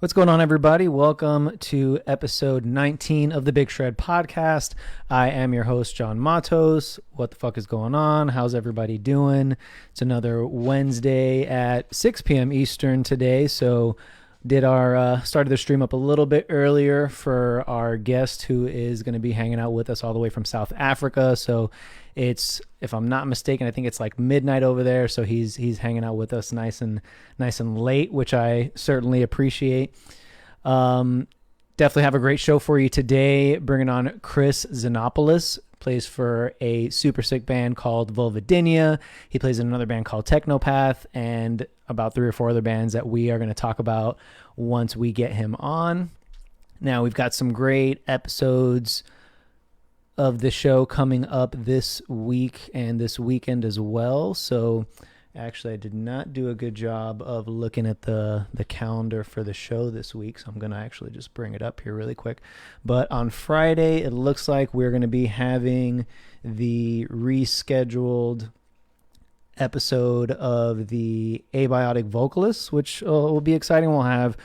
What's going on, everybody? Welcome to episode 19 of the Big Shred podcast. I am your host, John Matos. What the fuck is going on? How's everybody doing? It's another Wednesday at 6 p.m. Eastern today. So did our started the stream up a little bit earlier for our guest who is going to be hanging out with us all the way from South Africa. So it's, if I'm not mistaken, I think it's like midnight over there. So he's hanging out with us nice and late, which I certainly appreciate. Definitely have a great show for you today. Bringing on Kris Xenopolous, plays for a super sick band called Vulvodynia. He plays in another band called Technopath, and about 3 or 4 other bands that we are going to talk about once we get him on. Now, we've got some great episodes of the show coming up this week and this weekend as well. So actually, I did not do a good job of looking at the calendar for the show this week, so I'm going to actually just bring it up here really quick. But on Friday, it looks like we're going to be having the rescheduled episode of the Abiotic Vocalists, which will be exciting. We'll have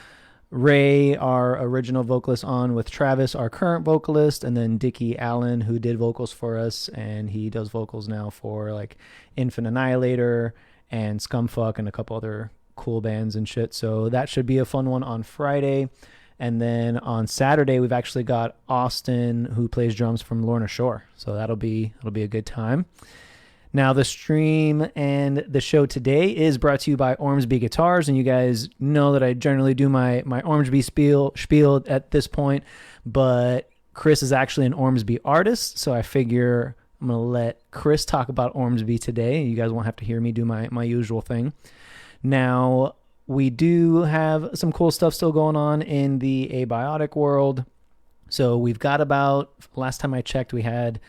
Ray, our original vocalist, on with Travis, our current vocalist, and then Dickie Allen, who did vocals for us, and he does vocals now for like Infant Annihilator and Scumfuck and a couple other cool bands and shit. So that should be a fun one on Friday. And then on Saturday, we've actually got Austin, who plays drums from Lorna Shore. So that'll be a good time. Now, the stream and the show today is brought to you by Ormsby Guitars, and you guys know that I generally do my Ormsby spiel at this point, but Kris is actually an Ormsby artist, so I figure I'm going to let Kris talk about Ormsby today. You guys won't have to hear me do my usual thing. Now, we do have some cool stuff still going on in the abiotic world. So we've got about, last time I checked, we had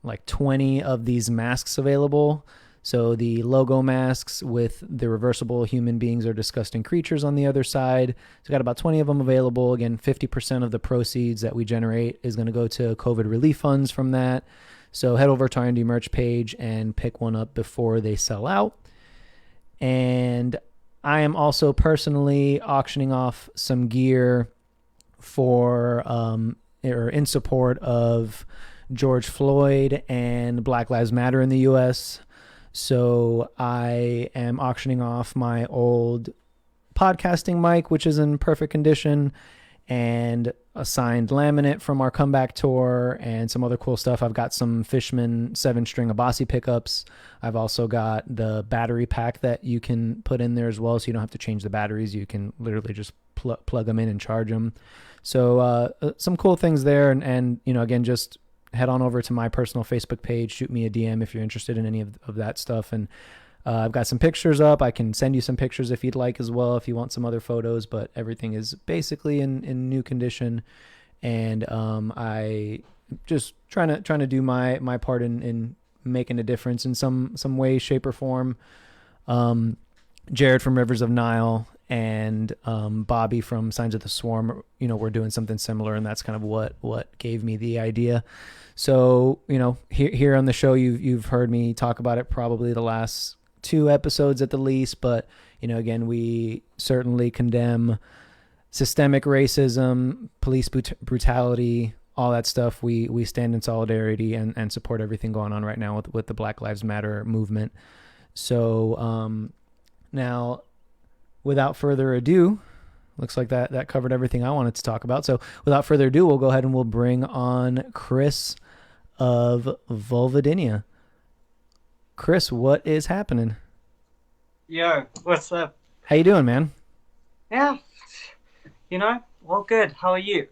like 20 of these masks available. So the logo masks with the reversible human beings or disgusting creatures on the other side. So we've got about 20 of them available. Again, 50% of the proceeds that we generate is going to go to COVID relief funds from that. So head over to our indie merch page and pick one up before they sell out. And I am also personally auctioning off some gear for or in support of George Floyd and Black Lives Matter in the U.S. So I am auctioning off my old podcasting mic, which is in perfect condition, and a signed laminate from our comeback tour and some other cool stuff. I've got some Fishman 7-string Abasi pickups. I've also got the battery pack that you can put in there as well, so you don't have to change the batteries. You can literally just plug them in and charge them. So some cool things there, and you know, again, just head on over to my personal Facebook page, shoot me a DM if you're interested in any of that stuff. And I've got some pictures up. I can send you some pictures if you'd like as well, if you want some other photos, but everything is basically in new condition. And I just trying to do my part in making a difference in some way, shape, or form. Jared from Rivers of Nile and Bobby from Signs of the Swarm, you know, we're doing something similar, and that's kind of what gave me the idea. So, you know, here on the show, you've heard me talk about it probably the last 2 episodes at the least, but, you know, again, we certainly condemn systemic racism, police brutality, all that stuff. We stand in solidarity and support everything going on right now with the Black Lives Matter movement. So now, without further ado, looks like that covered everything I wanted to talk about. So without further ado, we'll go ahead and we'll bring on Kris of Vulvodynia. Kris, what is happening? Yo, what's up? How you doing, man? Yeah, you know, all good. How are you?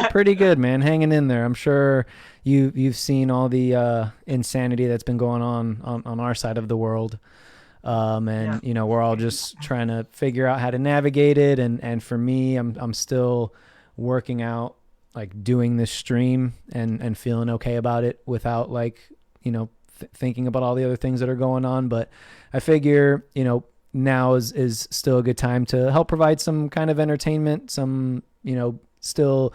pretty good, man. Hanging in there. I'm sure you've seen all the insanity that's been going on our side of the world. And you know, we're all just trying to figure out how to navigate it. And for me, I'm still working out, like, doing this stream and feeling okay about it without, like, you know, thinking about all the other things that are going on. But I figure, you know, now is still a good time to help provide some kind of entertainment, some, you know, still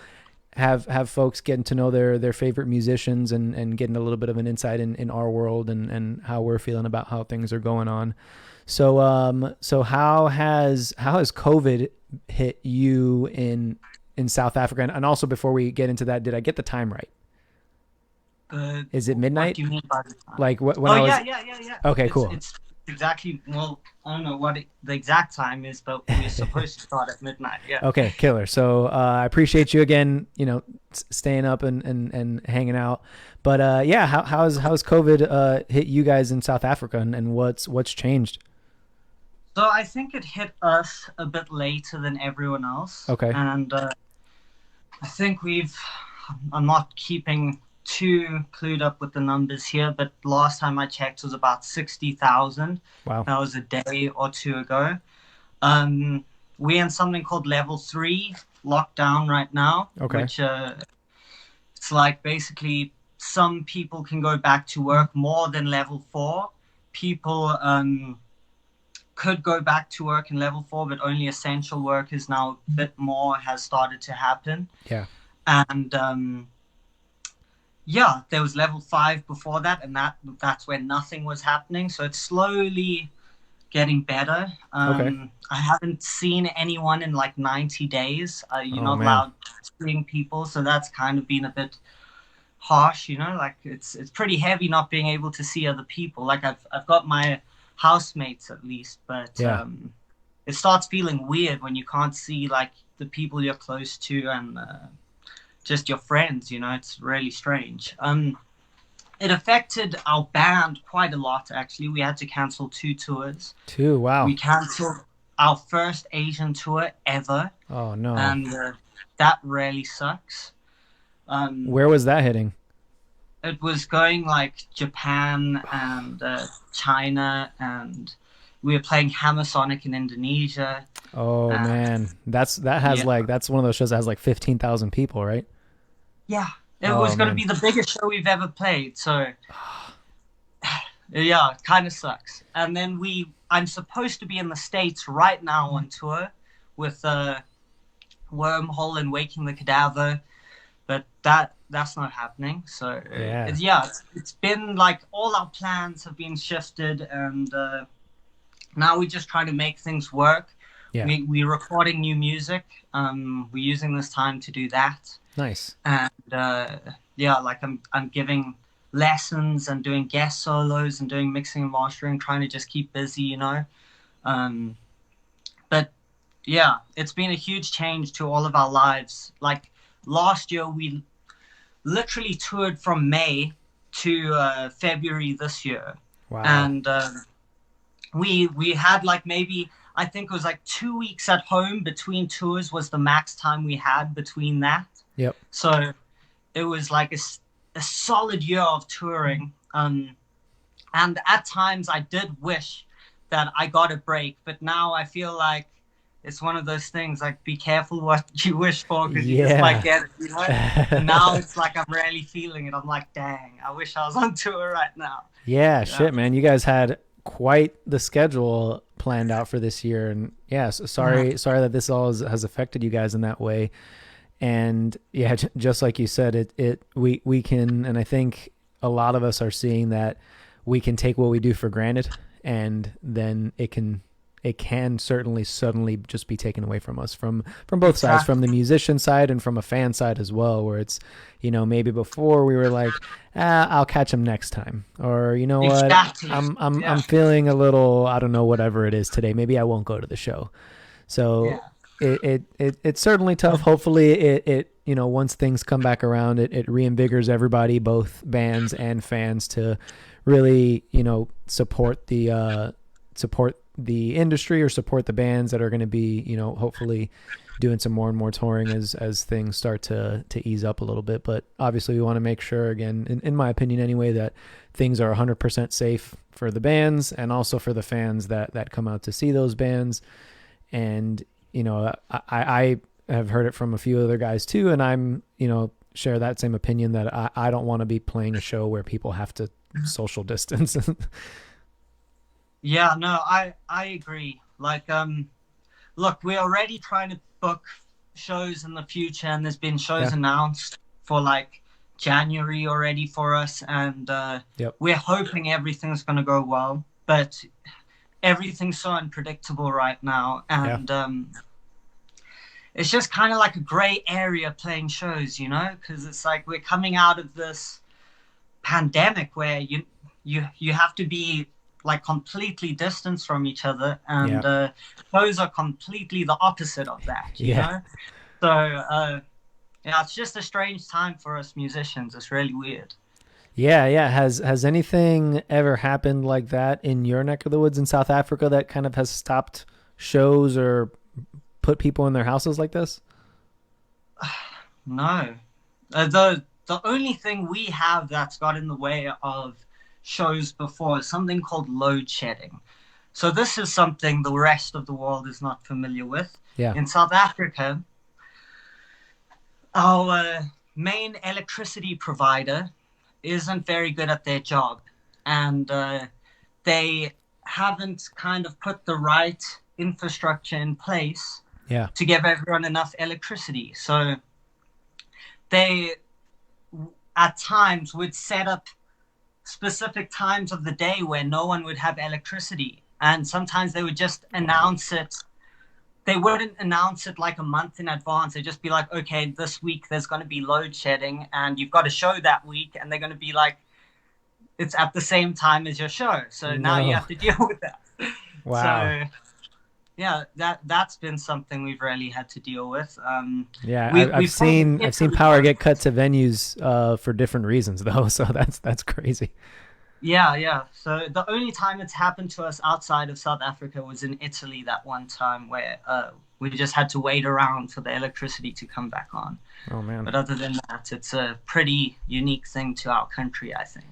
have folks getting to know their favorite musicians and getting a little bit of an insight in our world and how we're feeling about how things are going on. So how has COVID hit you in South Africa? And also, before we get into that, did I get the time right? Is it What midnight? do you mean by the time? Like when Oh I was? yeah. Okay, It's cool. it's exactly, well, I don't know what the exact time is, but we're supposed to start at midnight. Yeah. Okay, killer. So I appreciate you again. Staying up and hanging out. But yeah, how's COVID hit you guys in South Africa, and what's changed? So I think it hit us a bit later than everyone else, Okay. and I think I'm not keeping too clued up with the numbers here, but last time I checked was about 60,000. Wow. That was a day or two ago. Um, we're in something called level 3 lockdown right now, Okay. which it's like basically some people can go back to work more than level 4. People could go back to work in level 4, but only essential workers now. A bit more has started to happen. Yeah. And yeah, there was level 5 before that, and that's where nothing was happening. So it's slowly getting better. Okay. I haven't seen anyone in like 90 days. You're Oh not man. allowed seeing people, so that's kind of been a bit harsh, like it's pretty heavy not being able to see other people. Like I've got my housemates at least, but Yeah. it starts feeling weird when you can't see like the people you're close to and just your friends. It's really strange. It affected our band quite a lot, actually. We had to cancel 2 tours. 2. Wow. We canceled our first Asian tour ever, Oh no. and that really sucks. Where was that hitting? It was going like Japan and China, and we were playing Hammersonic in Indonesia. Oh man, that's one of those shows that has like 15,000 people, right? Yeah, it Oh, was going to man. be the biggest show we've ever played, so yeah, it kind of sucks. And then I'm supposed to be in the States right now on tour with Wormhole and Waking the Cadaver, but that's not happening. So Yeah. it's been like all our plans have been shifted, and now we're just trying to make things work. Yeah. We're recording new music. We're using this time to do that. Nice. And yeah, like I'm giving lessons and doing guest solos and doing mixing and mastering, trying to just keep busy. But yeah, it's been a huge change to all of our lives. Like last year, we literally toured from May to February this year. Wow. And we had like maybe, I think it was like 2 weeks at home between tours was the max time we had between that. Yep. So it was like a solid year of touring. And at times I did wish that I got a break, but now I feel like it's one of those things, like be careful what you wish for, because you just might get it, And now it's like I'm really feeling it. I'm like, dang, I wish I was on tour right now. Yeah, shit, man. You guys had quite the schedule planned out for this year, and sorry that this all has affected you guys in that way. And yeah, just like you said, we can, and I think a lot of us are seeing that we can take what we do for granted, and then it can certainly suddenly just be taken away from us from both sides, from the musician side and from a fan side as well, where it's, maybe before we were like, I'll catch him next time, or what, I'm feeling a little, I don't know, whatever it is today, maybe I won't go to the show. So it's certainly tough. Hopefully it once things come back around, it reinvigorates everybody, both bands and fans, to really support the industry, or support the bands that are going to be hopefully doing some more and more touring as things start to ease up a little bit. But obviously we want to make sure, again, in my opinion anyway, that things are 100% safe for the bands and also for the fans that come out to see those bands. And I have heard it from a few other guys too, and I'm share that same opinion, that I don't want to be playing a show where people have to social distance. Yeah, no, I agree. Like, look, we're already trying to book shows in the future, and there's been shows announced for like January already for us, and we're hoping everything's going to go well, but everything's so unpredictable right now, and it's just kind of like a gray area playing shows, you know, because it's like we're coming out of this pandemic where you have to be like completely distanced from each other, and shows are completely the opposite of that, you know. So yeah, it's just a strange time for us musicians. It's really weird. Yeah. Has anything ever happened like that in your neck of the woods in South Africa that kind of has stopped shows or put people in their houses like this? No. The only thing we have that's got in the way of shows before is something called load shedding. So this is something the rest of the world is not familiar with. Yeah. In South Africa, our main electricity provider isn't very good at their job, and they haven't kind of put the right infrastructure in place to give everyone enough electricity. So they at times would set up specific times of the day where no one would have electricity, and sometimes they would just announce it. They wouldn't announce it like a month in advance. They'd just be like, okay, this week there's going to be load shedding and you've got a show that week, and they're going to be like, it's at the same time as your show, so now you have to deal with that. Wow. So yeah, that's been something we've really had to deal with. I've seen power get cut to venues for different reasons though, so that's crazy. Yeah. So the only time it's happened to us outside of South Africa was in Italy that one time where we just had to wait around for the electricity to come back on. Oh man. But other than that, it's a pretty unique thing to our country, I think.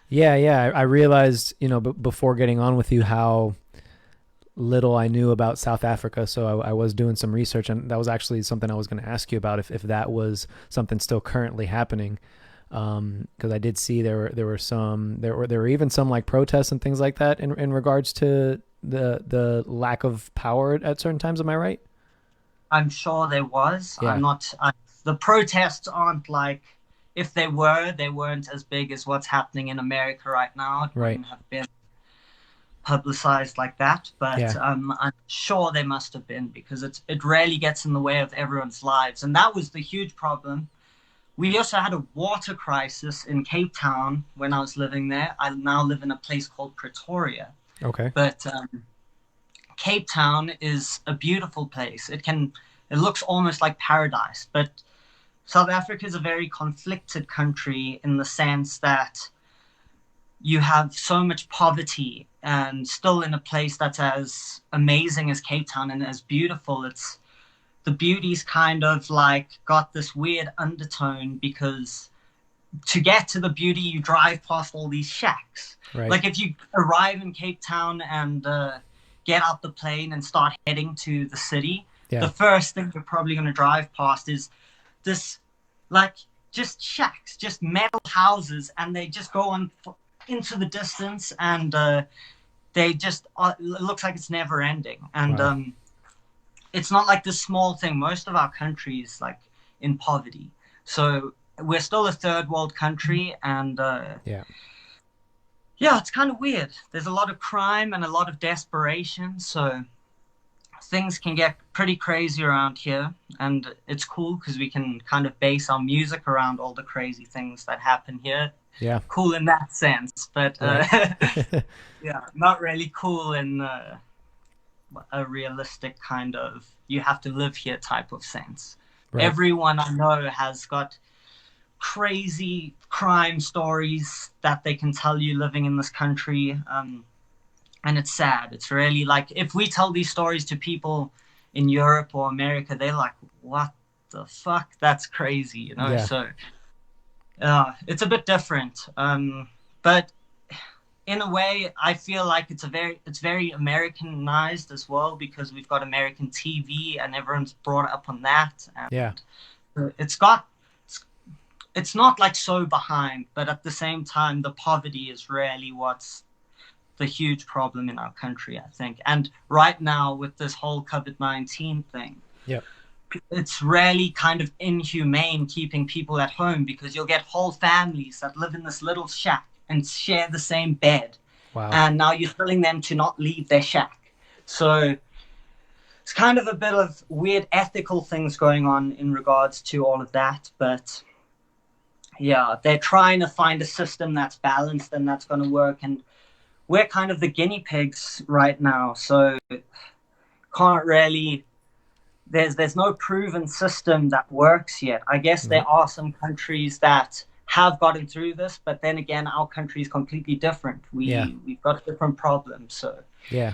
Yeah. I realized, before getting on with you how little I knew about South Africa, so I was doing some research, and that was actually something I was going to ask you about, if that was something still currently happening, because I did see there were even some like protests and things like that in regards to the lack of power at certain times. Am I right? I'm sure there was. Yeah. The protests aren't like, if they weren't as big as what's happening in America right now. It wouldn't have been publicized like that, but I'm sure they must have been, because it really gets in the way of everyone's lives, and that was the huge problem. We also had a water crisis in Cape Town when I was living there. I now live in a place called Pretoria. Okay. But Cape Town is a beautiful place. It looks almost like paradise, but South Africa is a very conflicted country in the sense that you have so much poverty, and still in a place that's as amazing as Cape Town and as beautiful. The beauty's kind of like got this weird undertone, because to get to the beauty, you drive past all these shacks. Right. Like if you arrive in Cape Town and get out the plane and start heading to the city, the first thing you're probably going to drive past is this, like, just shacks, just metal houses, and they just go on into the distance, and they just it looks like it's never ending. And it's not like this small thing. Most of our country is like in poverty, so we're still a third world country, and it's kind of weird. There's a lot of crime and a lot of desperation, so things can get pretty crazy around here, and it's cool because we can kind of base our music around all the crazy things that happen here. Yeah. Cool in that sense, but not really cool in a realistic kind of you have to live here type of sense. Right. Everyone I know has got crazy crime stories that they can tell you living in this country, and it's sad. It's really like, if we tell these stories to people in Europe or America, they're like, what the fuck? That's crazy, Yeah. So it's a bit different, but in a way, I feel like it's very Americanized as well, because we've got American TV and everyone's brought up on that. And it's not like so behind, but at the same time, the poverty is really what's the huge problem in our country, I think. And right now with this whole COVID-19 thing, it's really kind of inhumane keeping people at home, because you'll get whole families that live in this little shack and share the same bed. Wow. And now you're telling them to not leave their shack. So it's kind of a bit of weird ethical things going on in regards to all of that. But yeah, they're trying to find a system that's balanced and that's going to work. And we're kind of the guinea pigs right now. So can't really, there's no proven system that works yet. I guess there are some countries that have gotten through this, but then again, our country is completely different. We've got different problems. So yeah,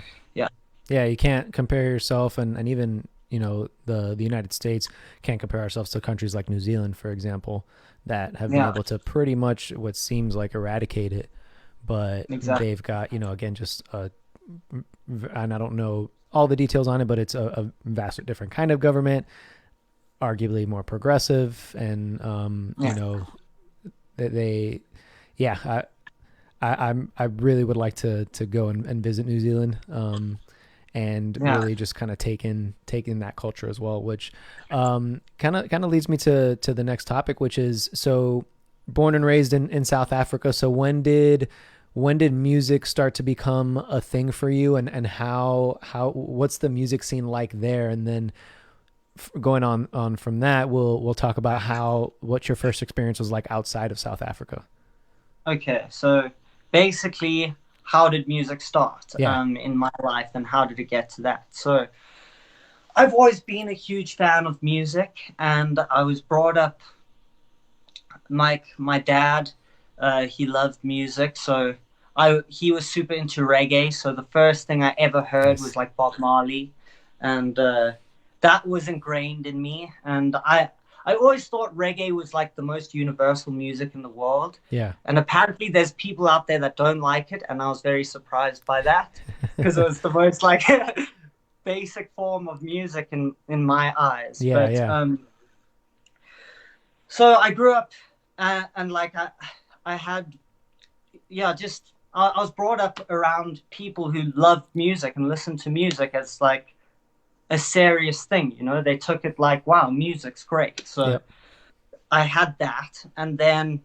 you can't compare yourself, and even, you know, the United States can't compare ourselves to countries like New Zealand, for example, that have been able to pretty much what seems like eradicate it. But they've got, you know, again, just and I don't know all the details on it, but it's a vastly different kind of government, arguably more progressive, and you know, I really would like to go and visit New Zealand, and really just kind of take in that culture as well, which kind of leads me to the next topic, which is, so born and raised in South Africa. So when did music start to become a thing for you, and how what's the music scene like there? And then going on from that, we'll talk about what your first experience was like outside of South Africa. Okay, so basically, how did music start in my life, and how did it get to that? So I've always been a huge fan of music, and I was brought up, like, my dad, he loved music, so he was super into reggae, so the first thing I ever heard was like Bob Marley, and that was ingrained in me. And I always thought reggae was like the most universal music in the world. Yeah. And apparently there's people out there that don't like it, and I was very surprised by that, because it was the most like basic form of music in my eyes. So I grew up and like I had, I was brought up around people who loved music and listened to music as like a serious thing, you know. They took it like, wow, music's great. So I had that. And then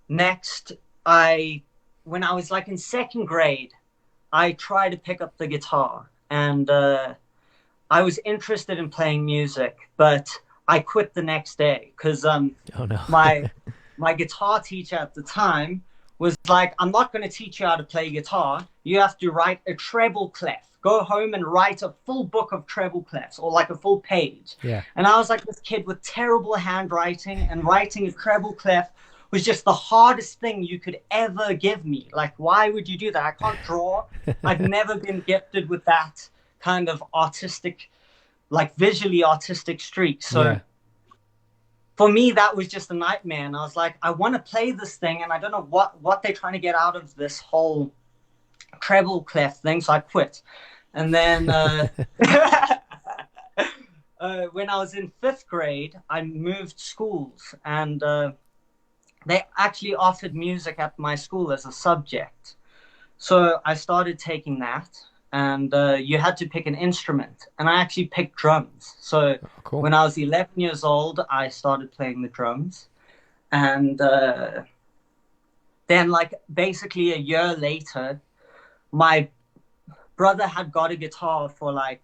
next, when I was like in second grade, I tried to pick up the guitar, and I was interested in playing music, but I quit the next day because my guitar teacher at the time was like, I'm not going to teach you how to play guitar. You have to write a treble clef. Go home and write a full book of treble clefs, or like a full page. Yeah. And I was like this kid with terrible handwriting, and writing a treble clef was just the hardest thing you could ever give me. Like, why would you do that? I can't draw. I've never been gifted with that kind of artistic, like visually artistic streak. So for me, that was just a nightmare. And I was like, I want to play this thing, and I don't know what they're trying to get out of this whole treble clef thing. So I quit. And then when I was in fifth grade, I moved schools, and they actually offered music at my school as a subject. So I started taking that, and you had to pick an instrument, and I actually picked drums. So when I was 11 years old, I started playing the drums, and then like basically a year later, my brother had got a guitar for like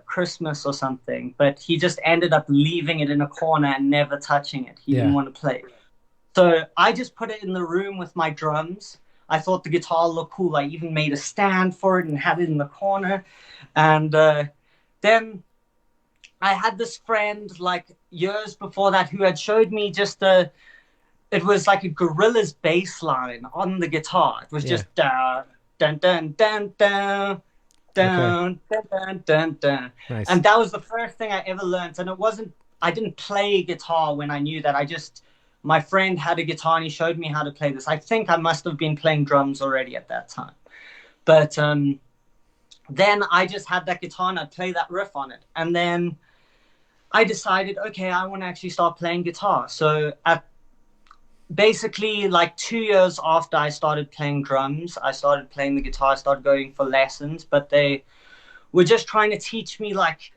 Christmas or something, but he just ended up leaving it in a corner and never touching it. He didn't want to play it. So I just put it in the room with my drums. I thought the guitar looked cool. I even made a stand for it and had it in the corner. And then I had this friend like years before that who had showed me just it was like a Gorillaz bass line on the guitar. It was just dun dun dun dun dun dun dun dun dun. Nice. And that was the first thing I ever learned. And I didn't play guitar when I knew that. My friend had a guitar and he showed me how to play this. I think I must have been playing drums already at that time. But then I just had that guitar and I'd play that riff on it. And then I decided, okay, I want to actually start playing guitar. So at basically like 2 years after I started playing drums, I started playing the guitar. I started going for lessons, but they were just trying to teach me like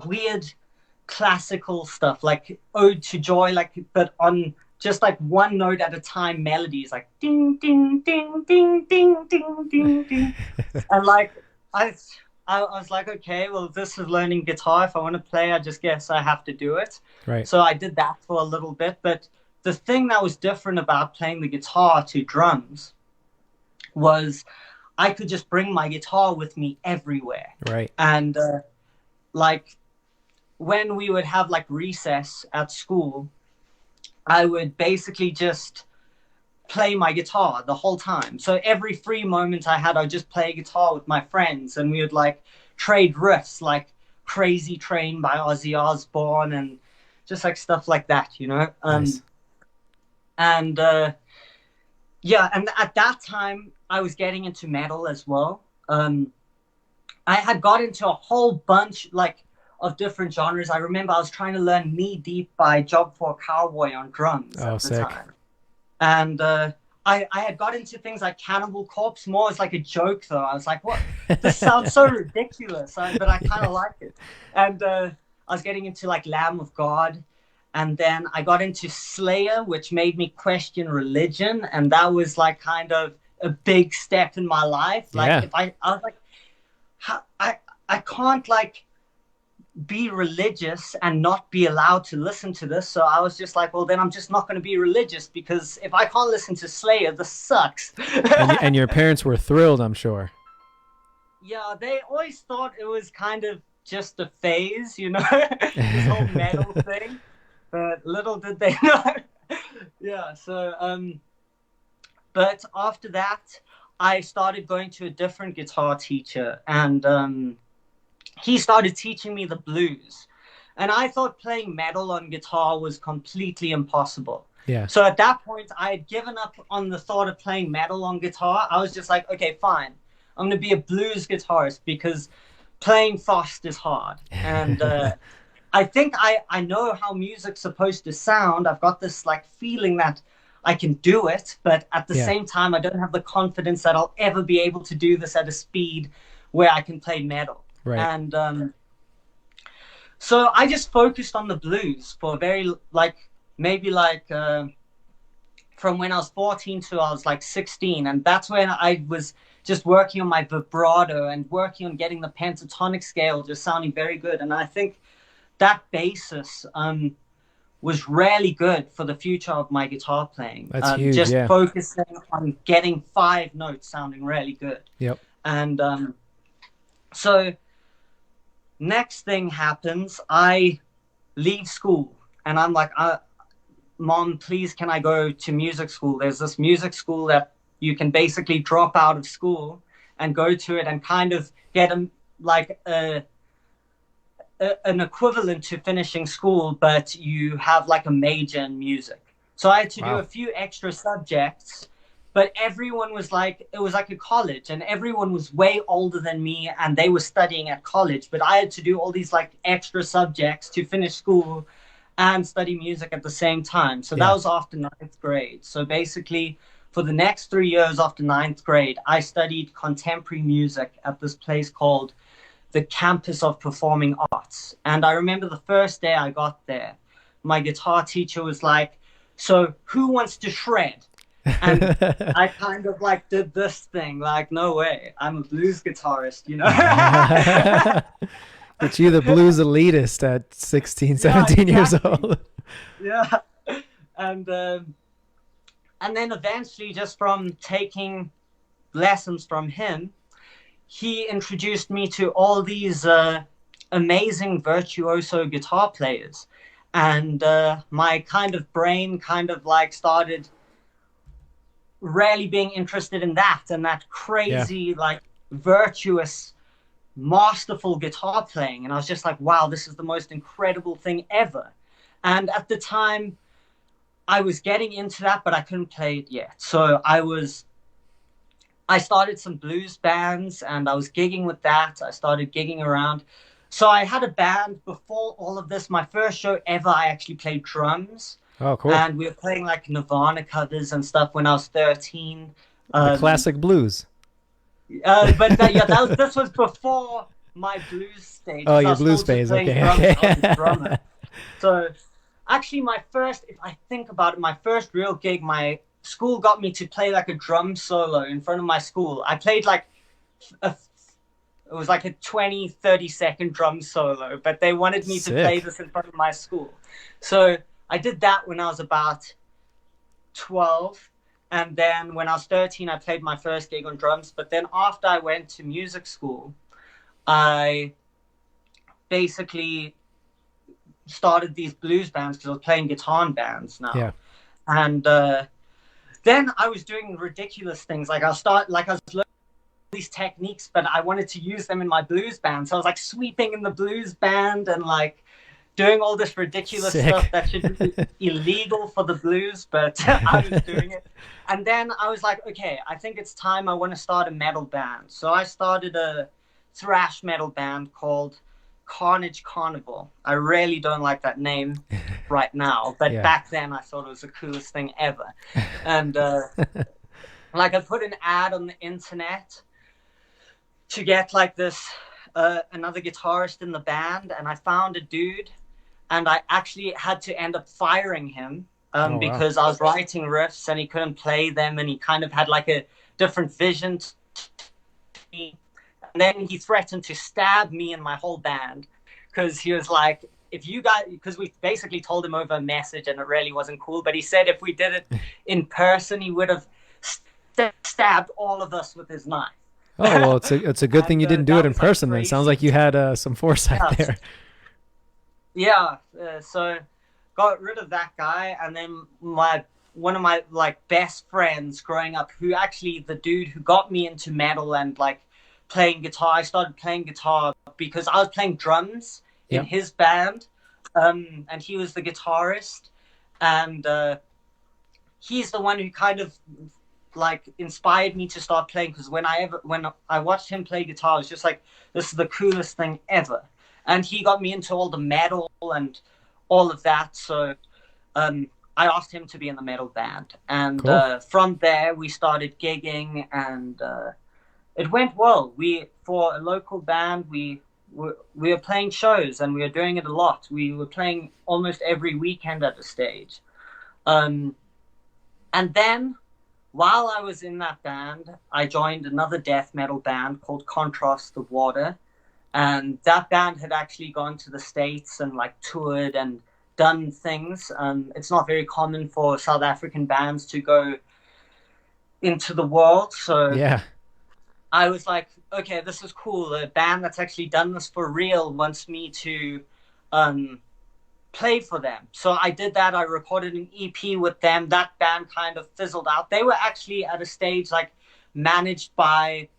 weird classical stuff, like Ode to Joy, like, but on just like one note at a time melodies, like ding ding ding ding ding ding ding ding. And like I I was like, okay, well, this is learning guitar. If I want to play, I just guess I have to do it. Right. So I did that for a little bit. But the thing that was different about playing the guitar to drums was I could just bring my guitar with me everywhere. Right. And like when we would have like recess at school, I would basically just play my guitar the whole time. So every free moment I had, I'd just play guitar with my friends, and we would like trade riffs like Crazy Train by Ozzy Osbourne and just like stuff like that, you know? Nice. And yeah, and at that time I was getting into metal as well. I had got into a whole bunch like of different genres. I remember I was trying to learn Knee Deep by Job for a Cowboy on drums at the sick. time. And I had got into things like Cannibal Corpse more as like a joke, though. I was like, what? This sounds so ridiculous, but I kind of like it. And I was getting into like Lamb of God. And then I got into Slayer, which made me question religion. And that was like kind of a big step in my life. Like if I was like, I can't like be religious and not be allowed to listen to this. So I was just like, well, then I'm just not going to be religious, because if I can't listen to Slayer, this sucks. And your parents were thrilled, I'm sure. Yeah, they always thought it was kind of just a phase, you know, this whole metal thing. But little did they know. Yeah, so but after that I started going to a different guitar teacher, and he started teaching me the blues. And I thought playing metal on guitar was completely impossible. Yeah. So at that point, I had given up on the thought of playing metal on guitar. I was just like, okay, fine. I'm going to be a blues guitarist, because playing fast is hard. And I think I know how music's supposed to sound. I've got this like feeling that I can do it, but at the same time, I don't have the confidence that I'll ever be able to do this at a speed where I can play metal. Right. And so I just focused on the blues for maybe from when I was 14 to I was like 16. And that's when I was just working on my vibrato and working on getting the pentatonic scale just sounding very good. And I think that basis was really good for the future of my guitar playing. That's huge, just focusing on getting 5 notes sounding really good. Yep. And so next thing happens, I leave school, and I'm like, Mom, please, can I go to music school? There's this music school that you can basically drop out of school and go to it and kind of get an equivalent to finishing school, but you have like a major in music. So I had to do a few extra subjects, but everyone was like, it was like a college, and everyone was way older than me, and they were studying at college, but I had to do all these like extra subjects to finish school and study music at the same time. So that was after 9th grade. So basically for the next 3 years after 9th grade, I studied contemporary music at this place called the Campus of Performing Arts. And I remember the first day I got there, my guitar teacher was like, so who wants to shred? And I kind of like did this thing, like, no way, I'm a blues guitarist, you know? But you the blues elitist at 16, 17 years old. Yeah. And then eventually, just from taking lessons from him, he introduced me to all these amazing virtuoso guitar players. And my kind of brain kind of like started really being interested in that, and that crazy, like virtuous, masterful guitar playing. And I was just like, wow, this is the most incredible thing ever. And at the time I was getting into that, but I couldn't play it yet. So I started some blues bands, and I was gigging with that. I started gigging around. So I had a band before all of this. My first show ever, I actually played drums. Oh, cool. And we were playing like Nirvana covers and stuff when I was 13. The classic blues. This was before my blues stage. Oh, your blues phase. Okay. I was a drummer. So actually if I think about it, my first real gig, my school got me to play like a drum solo in front of my school. I played like It was like a 20-30 second drum solo, but they wanted me to play this in front of my school. So I did that when I was about 12. And then when I was 13, I played my first gig on drums. But then after I went to music school, I basically started these blues bands because I was playing guitar in bands now. Yeah. And then I was doing ridiculous things. Like I was learning these techniques, but I wanted to use them in my blues band. So I was like sweeping in the blues band and like doing all this ridiculous stuff that should be illegal for the blues, but I was doing it. And then I was like, okay, I think it's time I want to start a metal band. So I started a thrash metal band called Carnage Carnival. I really don't like that name right now, but back then I thought it was the coolest thing ever. And like I put an ad on the internet to get like this another guitarist in the band, and I found a dude, and I actually had to end up firing him because I was writing riffs and he couldn't play them, and he kind of had like a different vision to me. And then he threatened to stab me and my whole band because he was like, if you guys, because we basically told him over a message and it really wasn't cool, but he said if we did it in person, he would have stabbed all of us with his knife. Oh, well, it's a good thing you didn't do it in person then. Sounds like you had some foresight there. Yeah, so got rid of that guy, and then one of my like best friends growing up, who actually the dude who got me into metal and like playing guitar. I started playing guitar because I was playing drums in his band, and he was the guitarist, and he's the one who kind of like inspired me to start playing, because when I watched him play guitar, I was just like, this is the coolest thing ever. And he got me into all the metal and all of that. So I asked him to be in the metal band. And from there, we started gigging, and it went well. For a local band, we were playing shows, and we were doing it a lot. We were playing almost every weekend at the stage. And then, while I was in that band, I joined another death metal band called Contrast the Water. And that band had actually gone to the States and like toured and done things. It's not very common for South African bands to go into the world. So I was like, okay, this is cool. A band that's actually done this for real wants me to play for them. So I did that. I recorded an EP with them. That band kind of fizzled out. They were actually at a stage like managed by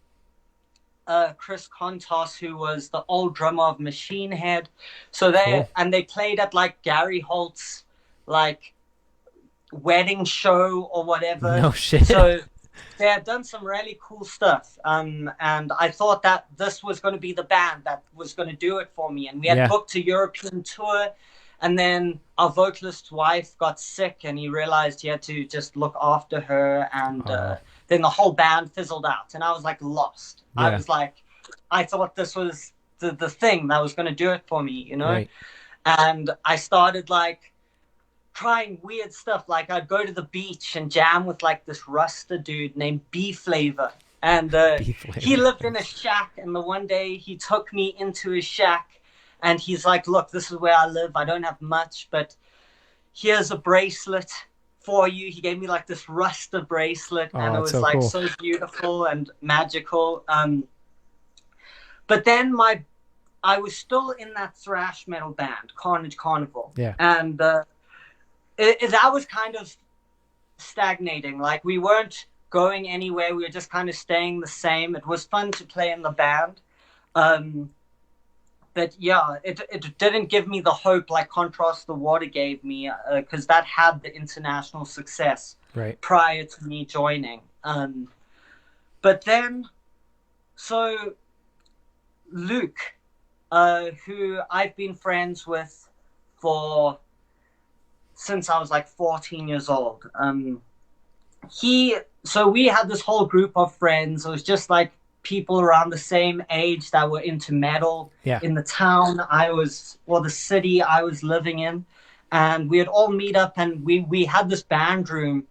Chris Xenopolous, who was the old drummer of Machine Head. So they played at like Gary Holt's like wedding show or whatever. No shit. So they had done some really cool stuff. And I thought that this was going to be the band that was going to do it for me. And we had booked a European tour. And then our vocalist's wife got sick, and he realized he had to just look after her. And then the whole band fizzled out. And I was like lost. I was like, I thought this was the thing that was going to do it for me, you know? Right. And I started like trying weird stuff. Like I'd go to the beach and jam with like this Rasta dude named B-Flavor. And he lived in a shack. And the one day he took me into his shack. And he's like, look, this is where I live. I don't have much, but here's a bracelet for you. He gave me like this Rasta bracelet, and it was so like cool. So beautiful and magical. But then I was still in that thrash metal band, Carnage Carnival. Yeah. And that was kind of stagnating. Like we weren't going anywhere. We were just kind of staying the same. It was fun to play in the band. But yeah, it didn't give me the hope like Contrast the Water gave me, because that had the international success prior to me joining. But then, so Luke, who I've been friends with since I was like 14 years old. So we had this whole group of friends. It was just like people around the same age that were into metal in the town the city I was living in. And we would all meet up, and we had this band room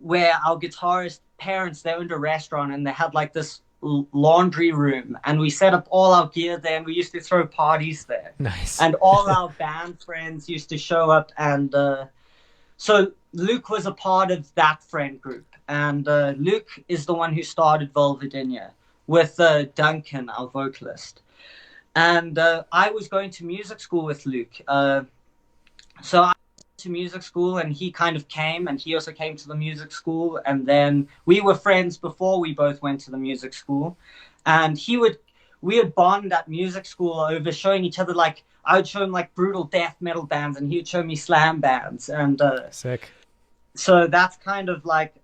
where our guitarist parents, they owned a restaurant, and they had like this laundry room, and we set up all our gear there, and we used to throw parties there. Nice. And all our band friends used to show up, and so Luke was a part of that friend group, and Luke is the one who started Vulvodynia with Duncan, our vocalist. And I was going to music school with Luke. So I went to music school, and he kind of came, and he also came to the music school. And then we were friends before we both went to the music school. And we would bond at music school over showing each other, like, I would show him like brutal death metal bands, and he would show me slam bands. And sick. So that's kind of like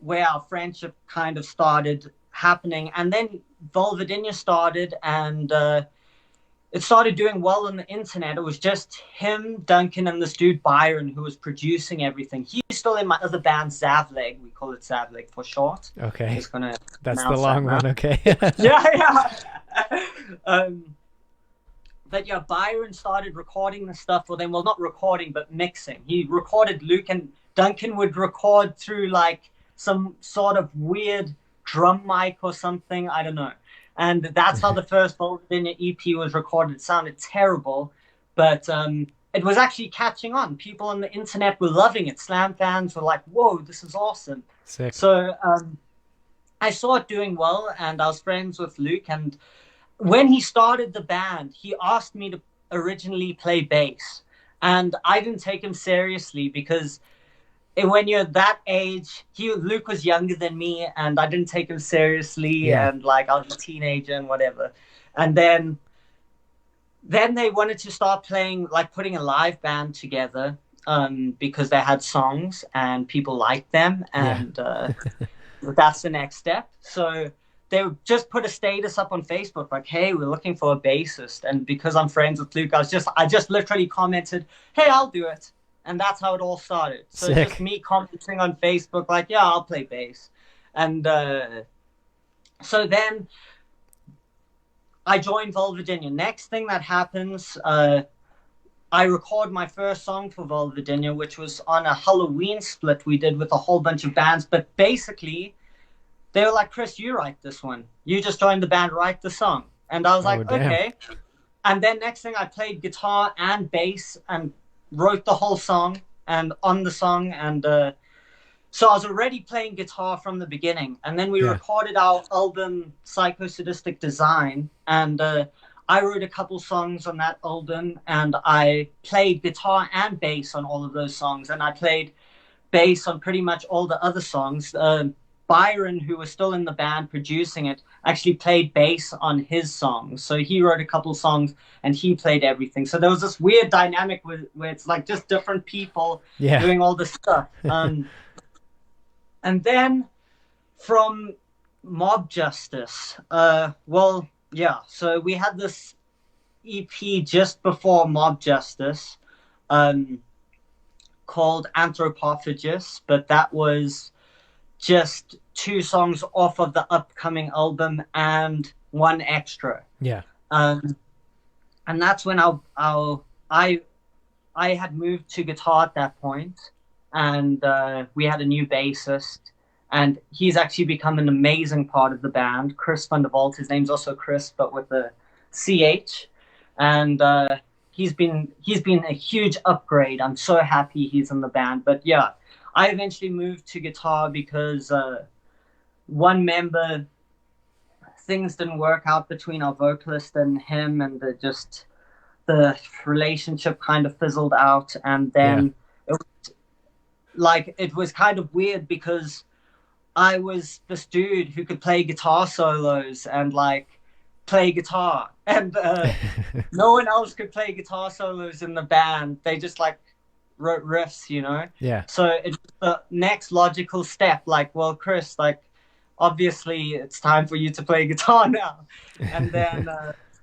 where our friendship kind of started happening. And then Vulvodynia started, and it started doing well on the internet. It was just him, Duncan, and this dude Byron who was producing everything. He's still in my other band, Zavleg. We call it Zavleg for short. Okay. Just gonna That's the long one, okay. yeah. But yeah, Byron started recording the stuff for them. Well, not recording, but mixing. He recorded Luke, and Duncan would record through like some sort of weird drum mic or something. I don't know. And that's how the first Vulvodynia EP was recorded. It sounded terrible, but it was actually catching on. People on the internet were loving it. Slam fans were like, whoa, this is awesome. Sick. So I saw it doing well, and I was friends with Luke. And when he started the band, he asked me to originally play bass. And I didn't take him seriously because when you're that age, Luke was younger than me, and I didn't take him seriously, and like I was a teenager and whatever. And then they wanted to start playing, like putting a live band together, because they had songs and people liked them, and that's the next step. So they just put a status up on Facebook like, hey, we're looking for a bassist. And because I'm friends with Luke, I just literally commented, hey, I'll do it. And that's how it all started. So Sick. It's just me commenting on Facebook like, yeah, I'll play bass. And so then I joined Vulvodynia. Next thing that happens, I record my first song for Vulvodynia, which was on a Halloween split we did with a whole bunch of bands. But basically, they were like, Kris, you write this one. You just joined the band, write the song. And I was like, okay. And then next thing I played guitar and bass and wrote the whole song and on the song. And so I was already playing guitar from the beginning. And then we recorded our album, Psychosadistic Design. And I wrote a couple songs on that album. And I played guitar and bass on all of those songs. And I played bass on pretty much all the other songs. Byron, who was still in the band producing it, actually played bass on his songs. So he wrote a couple songs and he played everything. So there was this weird dynamic where it's like just different people doing all this stuff. And then from Mob Justice, so we had this EP just before Mob Justice called Anthropophagus, but that was just 2 songs off of the upcoming album and 1 extra. Yeah. And that's when I had moved to guitar at that point, and we had a new bassist, and he's actually become an amazing part of the band, Kris Xenopolous. His name's also Chris, but with a CH, and he's been a huge upgrade. I'm so happy he's in the band. But yeah, I eventually moved to guitar because one member, things didn't work out between our vocalist and him, and the relationship kind of fizzled out. And then it was kind of weird because I was this dude who could play guitar solos and like play guitar, and no one else could play guitar solos in the band. They just like wrote riffs, you know? Yeah. So it's the next logical step, like, well, Kris, like, obviously it's time for you to play guitar now. And then,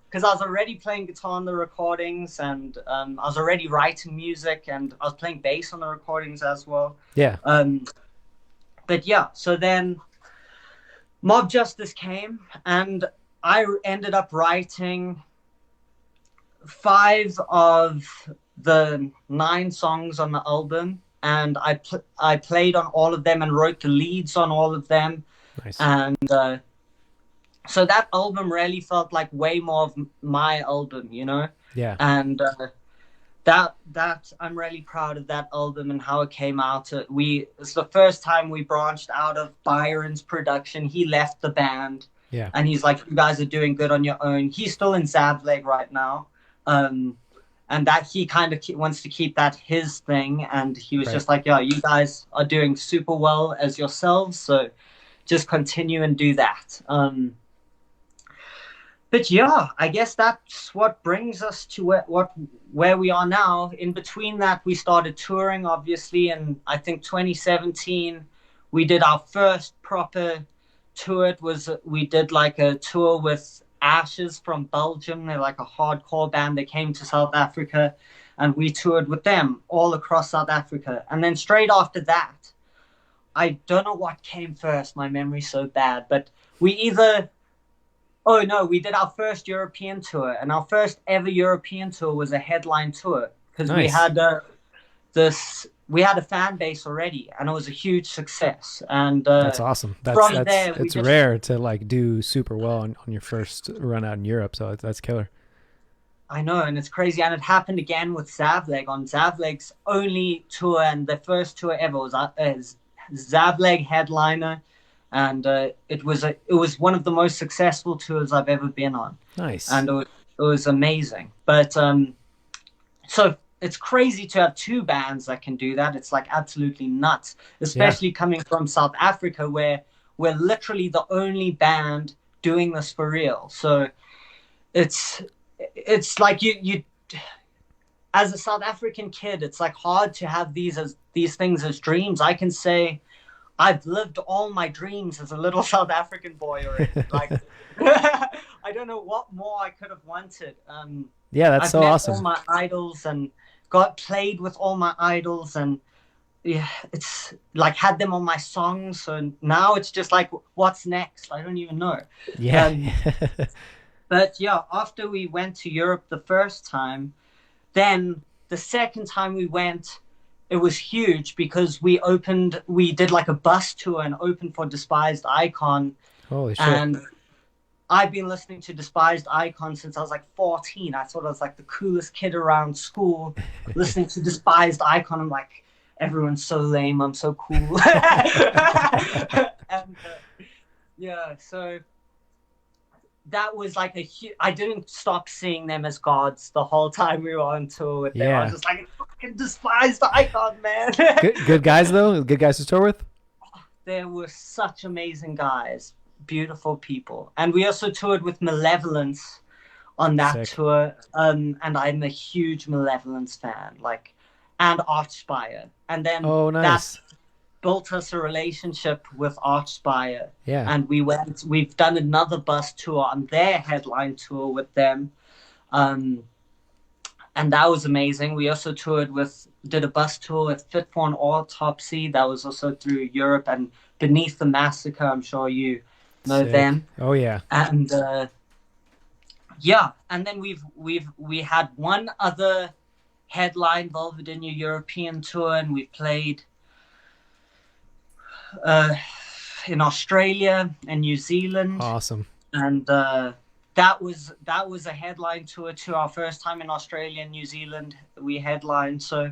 because I was already playing guitar on the recordings, and I was already writing music, and I was playing bass on the recordings as well. Yeah. But yeah, so then Mob Justice came, and I ended up writing 5 of the 9 songs on the album, and I played on all of them and wrote the leads on all of them. Nice. And So that album really felt like way more of my album, you know. Yeah. And that I'm really proud of that album and how it came out. It's the first time we branched out of Byron's production. He left the band, Yeah. and he's like, "You guys are doing good on your own." He's still in Zavleg right now, and that he kind of wants to keep that his thing. And he was just like, "Yeah, you guys are doing super well as yourselves, so just continue and do that." But yeah, I guess that's what brings us to where we are now. In between that, we started touring, obviously, and I think 2017 we did our first proper tour. We did like a tour with Ashes from Belgium. They're like a hardcore band. They came to South Africa, and we toured with them all across South Africa. And then straight after that, I don't know what came first. My memory's so bad, but we either Oh no, we did our first European tour, and our first ever European tour was a headline tour because we Nice. had we had a fan base already, and it was a huge success. And That's awesome. from there, we It's just rare to like do super well on your first run out in Europe, so that's killer. I know, and it's crazy, and it happened again with Zavleg on Zavleg's only tour, and the first tour ever was Zavleg headliner, and it was one of the most successful tours I've ever been on. Nice. And it was amazing. But so it's crazy to have two bands that can do that. It's like absolutely nuts, especially coming from South Africa, where we're literally the only band doing this for real. So it's like you as a South African kid, it's like hard to have these things as dreams. I can say I've lived all my dreams as a little South African boy already. Like, I don't know what more I could have wanted. Yeah, that's I've so met awesome. all my idols and got played with all my idols, and yeah, it's like had them on my songs. So now it's just like, what's next? I don't even know. Yeah. But yeah, after we went to Europe the first time, then the second time we went, it was huge because we did like a bus tour and opened for Despised Icon. Holy shit. And I've been listening to Despised Icon since I was like 14. I thought I was like the coolest kid around school, listening to Despised Icon. I'm like, everyone's so lame. I'm so cool. And yeah, so that was like I didn't stop seeing them as gods the whole time we were on tour with them. I was just like, fucking Despised Icon, man. Good guys though. Good guys to tour with. They were such amazing guys, beautiful people, and we also toured with Malevolence on that Sick. tour. And I'm a huge Malevolence fan, like, and Archspire, and then nice. that built us a relationship with Archspire. Yeah. And we've done another bus tour on their headline tour with them. And that was amazing. We also did a bus tour with Fit for an Autopsy. That was also through Europe, and Beneath the Massacre. I'm sure you know them. Oh yeah. And yeah, and then we had one other headline Vulvodynia European tour, and we played in Australia and New Zealand. Awesome. And that was a headline tour to our first time in Australia and New Zealand. We headlined, so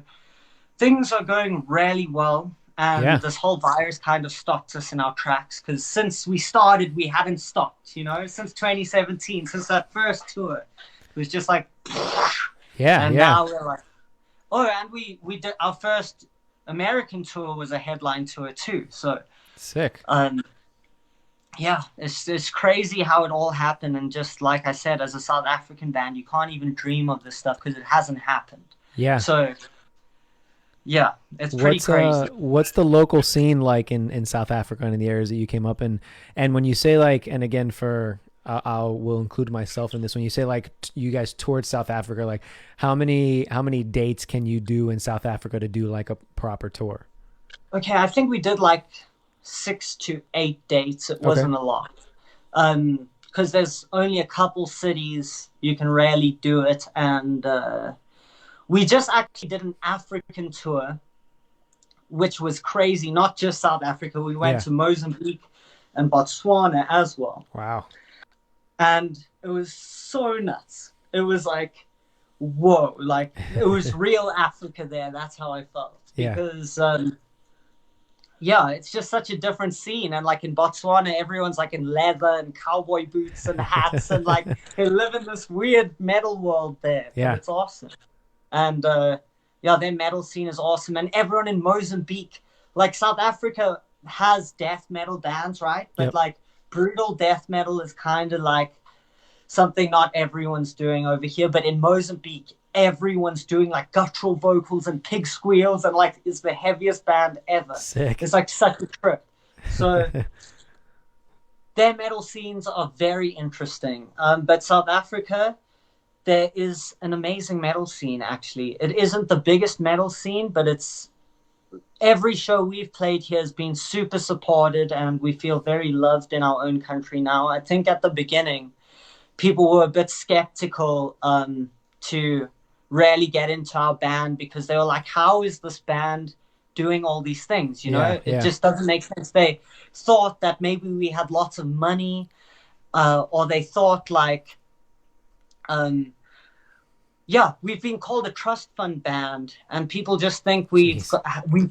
things are going really well. And this whole virus kind of stopped us in our tracks, because since we started, we hadn't stopped. You know, since 2017, since that first tour, it was just like, and now we're like, and we did our first American tour was a headline tour too. So sick. Yeah, it's crazy how it all happened, and just like I said, as a South African band, you can't even dream of this stuff because it hasn't happened. Yeah. So yeah, it's pretty crazy. What's the local scene like in South Africa and in the areas that you came up in? And when you say like, and again for I will include myself in this. When you say like you guys toured South Africa, like how many dates can you do in South Africa to do like a proper tour? Okay, I think we did like 6 to 8 dates. It wasn't a lot, because there's only a couple cities you can rarely do it, and we just actually did an African tour, which was crazy. Not just South Africa. We went to Mozambique and Botswana as well. Wow. and it was so nuts. It was like, whoa, like it was real Africa there. That's how I felt. Yeah. Because yeah, it's just such a different scene. And like in Botswana, everyone's like in leather and cowboy boots and hats, and like they live in this weird metal world there. Yeah. But it's awesome. And yeah, their metal scene is awesome. And everyone in Mozambique, like South Africa has death metal bands, right? But Yep. like brutal death metal is kind of like something not everyone's doing over here. But in Mozambique, everyone's doing like guttural vocals and pig squeals, and like it's the heaviest band ever. Sick. It's like such a trip. So their metal scenes are very interesting. But South Africa, there is an amazing metal scene, actually. It isn't the biggest metal scene, but it's every show we've played here has been super supported, and we feel very loved in our own country now. I think at the beginning, people were a bit skeptical to really get into our band, because they were like, how is this band doing all these things? You know, it just doesn't make sense. They thought that maybe we had lots of money, or they thought like, yeah, we've been called a trust fund band, and people just think we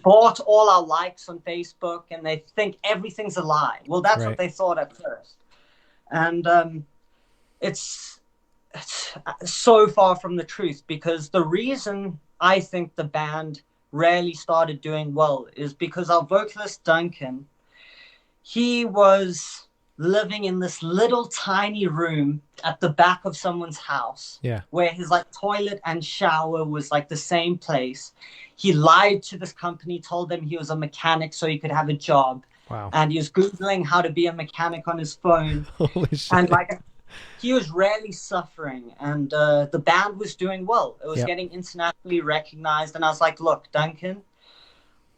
bought all our likes on Facebook, and they think everything's a lie. Well, that's what they thought at first. And it's so far from the truth, because the reason I think the band rarely started doing well is because our vocalist Duncan, he was living in this little tiny room at the back of someone's house, where his like toilet and shower was like the same place. He lied to this company, told them he was a mechanic so he could have a job. Wow. And he was Googling how to be a mechanic on his phone. Holy shit. And like, he was really suffering, and the band was doing well. It was getting internationally recognized. And I was like, look, Duncan,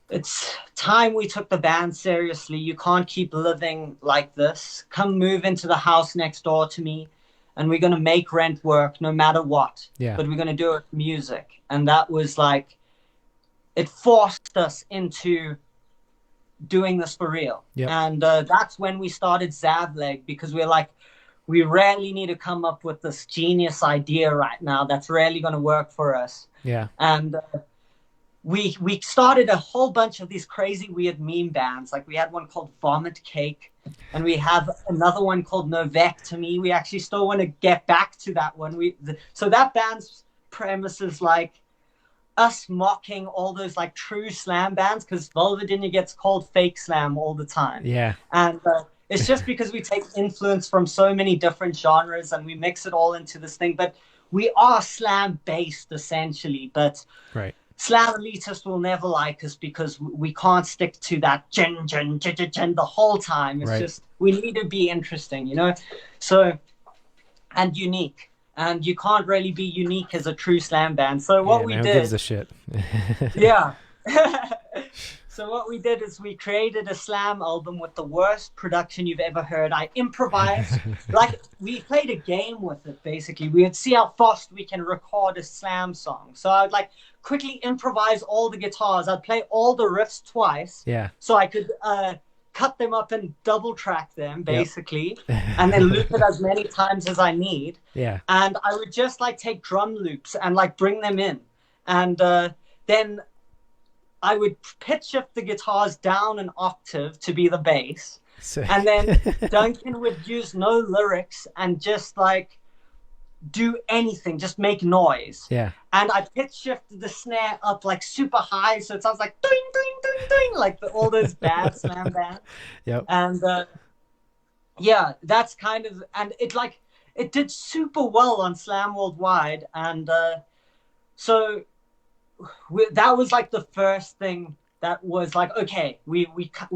it's time we took the band seriously. You can't keep living like this. Come move into the house next door to me, and we're going to make rent work no matter what. Yeah. But we're going to do it with music. And that was like, it forced us into doing this for real. Yep. And that's when we started Zavleg, because we're like, we really need to come up with this genius idea right now that's really going to work for us. Yeah. And we started a whole bunch of these crazy weird meme bands. Like we had one called Vomit Cake, and we have another one called Novectomy. We actually still want to get back to that one. So that band's premise is like us mocking all those like true slam bands, because Vulvodynia gets called fake slam all the time. Yeah. And it's just because we take influence from so many different genres and we mix it all into this thing. But we are slam based essentially. But slam elitists will never like us, because we can't stick to that gen the whole time. It's just, we need to be interesting, you know? So, and unique. And you can't really be unique as a true slam band. So what we did... Who gives a shit? Yeah. So what we did is we created a slam album with the worst production you've ever heard. I improvised. Like, we played a game with it, basically. We would see how fast we can record a slam song. So I'd like quickly improvise all the guitars. I'd play all the riffs twice. Yeah. So I could cut them up and double track them, basically. And then loop it as many times as I need. Yeah. And I would just like take drum loops and like bring them in. And then I would pitch shift the guitars down an octave to be the bass. Sick. And then Duncan would use no lyrics and just like do anything, just make noise. Yeah. And I pitch shifted the snare up like super high, so it sounds like ding, ding, ding, ding, like all those bad slam bands. Yep. And yeah, that's kind of, and it did super well on Slam Worldwide. And so that was like the first thing that was like, okay, we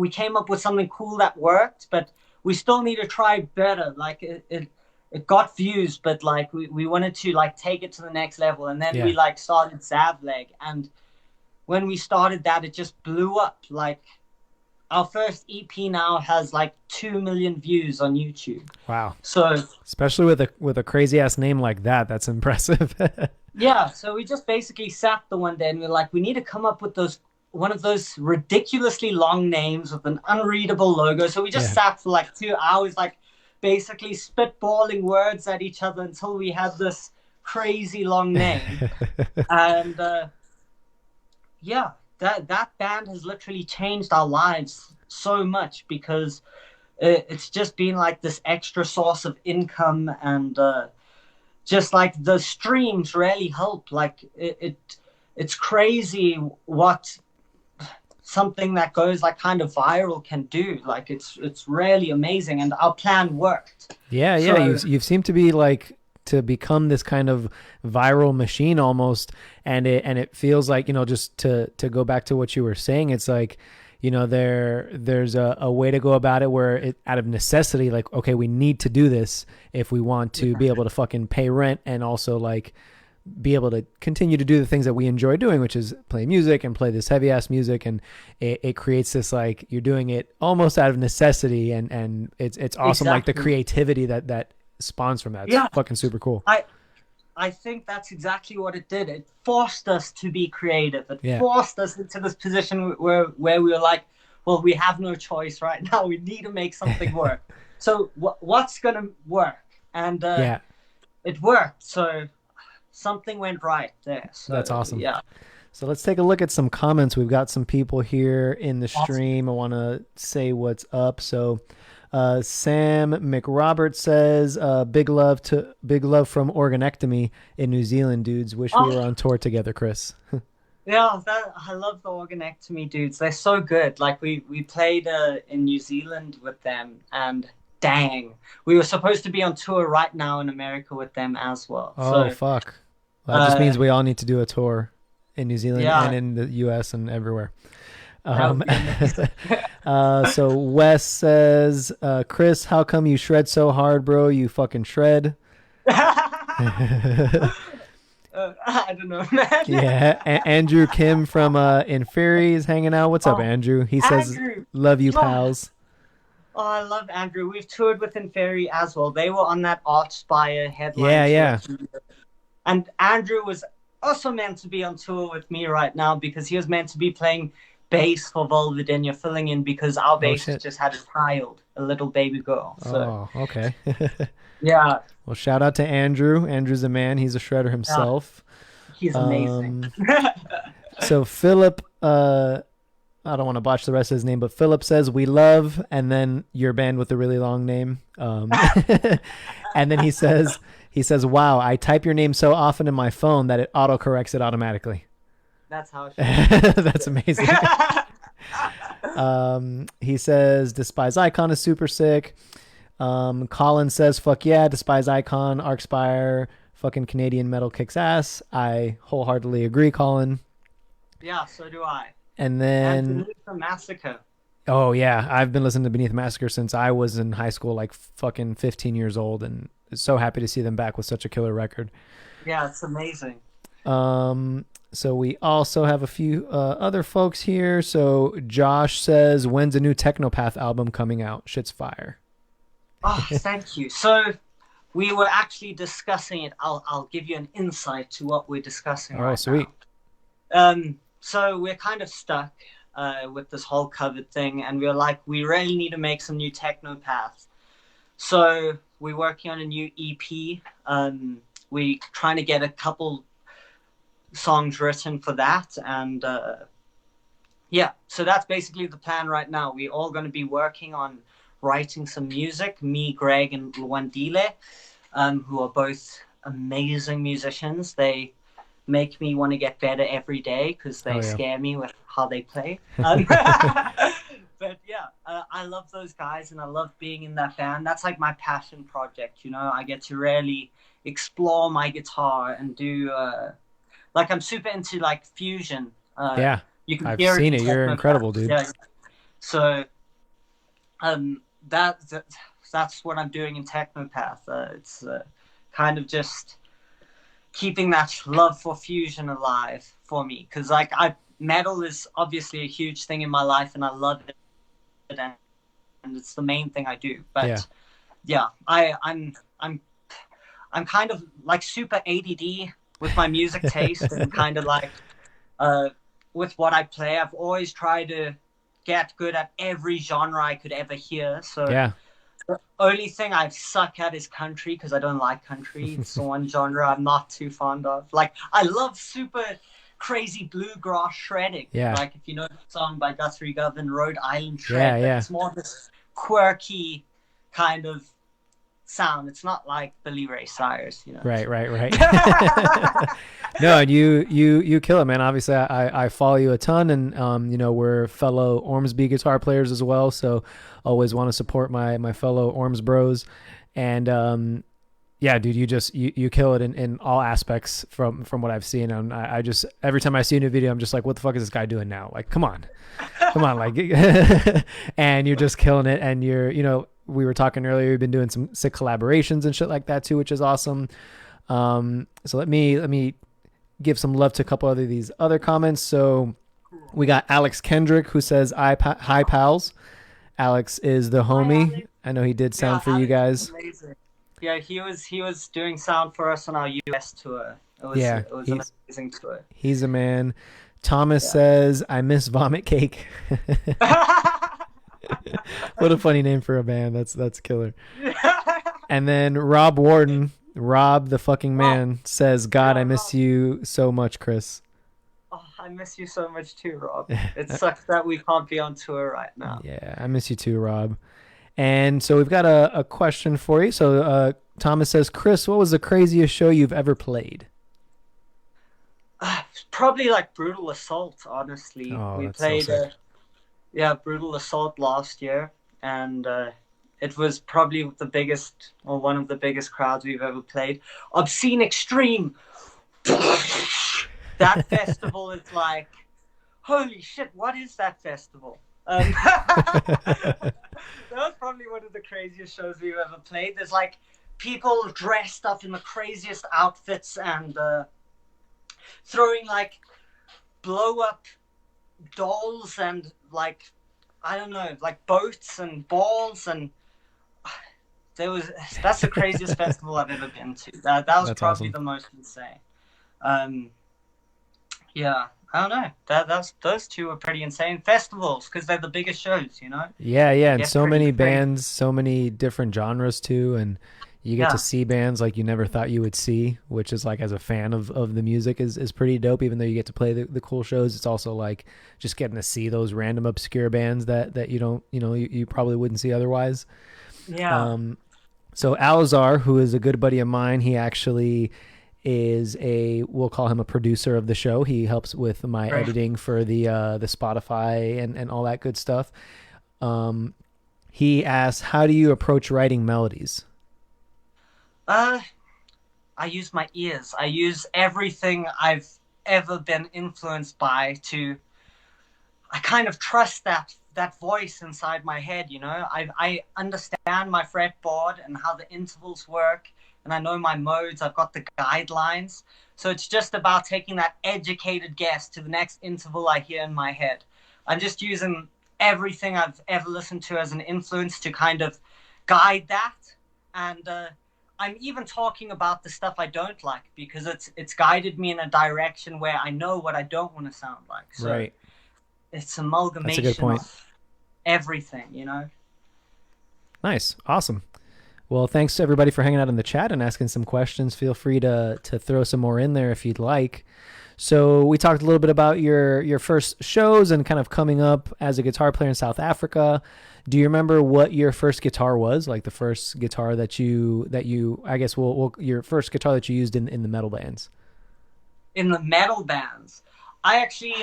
came up with something cool that worked, but we still need to try better. Like it got views, but like we wanted to like take it to the next level. And then we like started Zavleg, and when we started that, it just blew up. Like our first EP now has like 2 million views on YouTube. Wow. So especially with a crazy ass name like that, that's impressive. Yeah, so we just basically sat the one day and we were like, we need to come up with one of those ridiculously long names with an unreadable logo. So we just sat for like 2 hours, like basically spitballing words at each other until we had this crazy long name. And yeah, that band has literally changed our lives so much, because it's just been like this extra source of income, and just like the streams really help. Like it's crazy what something that goes like kind of viral can do. Like it's really amazing, and our plan worked. Yeah, you've seemed to be like to become this kind of viral machine almost, and it feels like, just to go back to what you were saying, it's like, there's a way to go about it where it, out of necessity, like, okay, we need to do this if we want to be able to fucking pay rent, and also like be able to continue to do the things that we enjoy doing, which is play music and play this heavy ass music. And it creates this, like, you're doing it almost out of necessity, and it's awesome. Exactly. Like the creativity that spawns from that. It's fucking super cool. I think that's exactly what it did. It forced us to be creative. It forced us into this position where we were like, well, we have no choice right now. We need to make something work. So what's going to work? And it worked. So something went right there. So that's awesome. Yeah. So let's take a look at some comments. We've got some people here in the stream. I want to say what's up. So Sam McRobert says, big love from Organectomy in New Zealand, dudes. Wish we were on tour together, Kris. Yeah, I love the Organectomy dudes. They're so good. Like we played in New Zealand with them, and dang, we were supposed to be on tour right now in America with them as well. Oh, fuck. Well, that just means we all need to do a tour in New Zealand and in the US and everywhere. So Wes says, Kris, how come you shred so hard, bro? You fucking shred. I don't know, man. Yeah, Andrew Kim from Inferi is hanging out. What's up, Andrew? He says, love you, pals. Oh, I love Andrew. We've toured with Inferi as well. They were on that Archspire headline. Yeah. And Andrew was also meant to be on tour with me right now, because he was meant to be playing bass for Vulvodynia, filling in because our bassist just had a child, a little baby girl. So. Oh, okay. Yeah. Well, shout out to Andrew. Andrew's a man. He's a shredder himself. He's amazing. So Philip, I don't want to botch the rest of his name, but Philip says, we love, and then your band with a really long name. And then he says, wow, I type your name so often in my phone that it autocorrects it automatically. That's how it should be. That's amazing. He says, Despise Icon is super sick. Colin says, fuck yeah, Despise Icon, Archspire, fucking Canadian metal kicks ass. I wholeheartedly agree, Colin. Yeah, so do I. And then... And Beneath the Massacre. Oh, yeah. I've been listening to Beneath the Massacre since I was in high school, like fucking 15 years old, and so happy to see them back with such a killer record. Yeah, it's amazing. So we also have a few other folks here. So Josh says, when's a new Technopath album coming out? Shit's fire. Oh, thank you. So we were actually discussing it. I'll give you an insight to what we're discussing right sweet. now. So we're kind of stuck with this whole COVID thing, and we're like, we really need to make some new Technopath. So we're working on a new EP. We're trying to get a couple songs written for that, and so that's basically the plan right now. We're all going to be working on writing some music, me, Greg, and Luandile, who are both amazing musicians. They make me want to get better every day because they scare me with how they play. But yeah, I love those guys, and I love being in that band. That's like my passion project, I get to really explore my guitar and do like, I'm super into like fusion. You can I've seen it. You're incredible, dude. Yeah. So that's what I'm doing in Technopath. It's kind of just keeping that love for fusion alive for me, because like metal is obviously a huge thing in my life, and I love it, and it's the main thing I do. But I'm kind of like super ADD with my music taste, and kind of like with what I play. I've always tried to get good at every genre I could ever hear. So Only thing I suck at is country because I don't like country. It's the one genre I'm not too fond of. Like, I love super crazy bluegrass shredding. Yeah. Like, if you know the song by Guthrie Govan, Rhode Island Shred, Yeah. it's more this quirky kind of sound. It's not like Billy Ray Cyrus, you know. Right. No, and you kill it, man. Obviously, I follow you a ton, and we're fellow Ormsby guitar players as well. So always want to support my fellow Orms bros, and yeah, dude, you kill it in all aspects from what I've seen. And I just every time I see a new video, I'm just like, what the fuck is this guy doing now? Like, come on, like, and you're just killing it, and we were talking earlier, you've been doing some sick collaborations and shit like that too, which is awesome. So let me give some love to a couple of these other comments. So we got Alex Kendrick, who says, hi pals. Alex is the homie. I know he did sound for Alex you guys. amazing. Yeah, he was doing sound for us on our US tour. It was an amazing tour. He's a man. Thomas says, I miss Vomit Cake. What a funny name for a band. That's killer. And then Rob Warden, Rob the fucking man, says, God, I miss you so much, Kris. Oh, I miss you so much too, Rob. It sucks that we can't be on tour right now. Yeah, I miss you too, Rob. And so we've got a question for you. So Thomas says, Kris, what was the craziest show you've ever played? Probably like Brutal Assault, honestly. Oh, we that's played so sick. Brutal Assault last year, and it was probably the biggest, or one of the biggest crowds we've ever played. Obscene Extreme. That festival is like, holy shit, what is that festival? That was probably one of the craziest shows we've ever played. There's like people dressed up in the craziest outfits and throwing like blow up dolls and like, I don't know, like boats and balls, and that's the craziest festival I've ever been to. That was That's probably awesome. the most insane. Yeah, I don't know. Those two were pretty insane festivals because they're the biggest shows, you know. Yeah, and Get so pretty many crazy. bands, so many different genres too, and you get Yeah. to see bands like you never thought you would see, which is like, as a fan of the music, is pretty dope. Even though you get to play the cool shows, it's also like just getting to see those random obscure bands that you don't, you probably wouldn't see otherwise. Yeah. So Alazar, who is a good buddy of mine, he actually is we'll call him a producer of the show. He helps with my Right. editing for the Spotify and all that good stuff. He asks, how do you approach writing melodies? I use my ears. I use everything I've ever been influenced by I kind of trust that voice inside my head, you know. I understand my fretboard and how the intervals work, and I know my modes. I've got the guidelines. So it's just about taking that educated guess to the next interval I hear in my head. I'm just using everything I've ever listened to as an influence to kind of guide that. And I'm even talking about the stuff I don't like because it's guided me in a direction where I know what I don't want to sound like. So Right. it's amalgamation That's a good point. of everything, you know. Nice. Awesome. Well, thanks to everybody for hanging out in the chat and asking some questions. Feel free to throw some more in there if you'd like. So we talked a little bit about your first shows and kind of coming up as a guitar player in South Africa. Do you remember what your first guitar was? Like the first guitar that you I guess your first guitar that you used in the metal bands? In the metal bands, I actually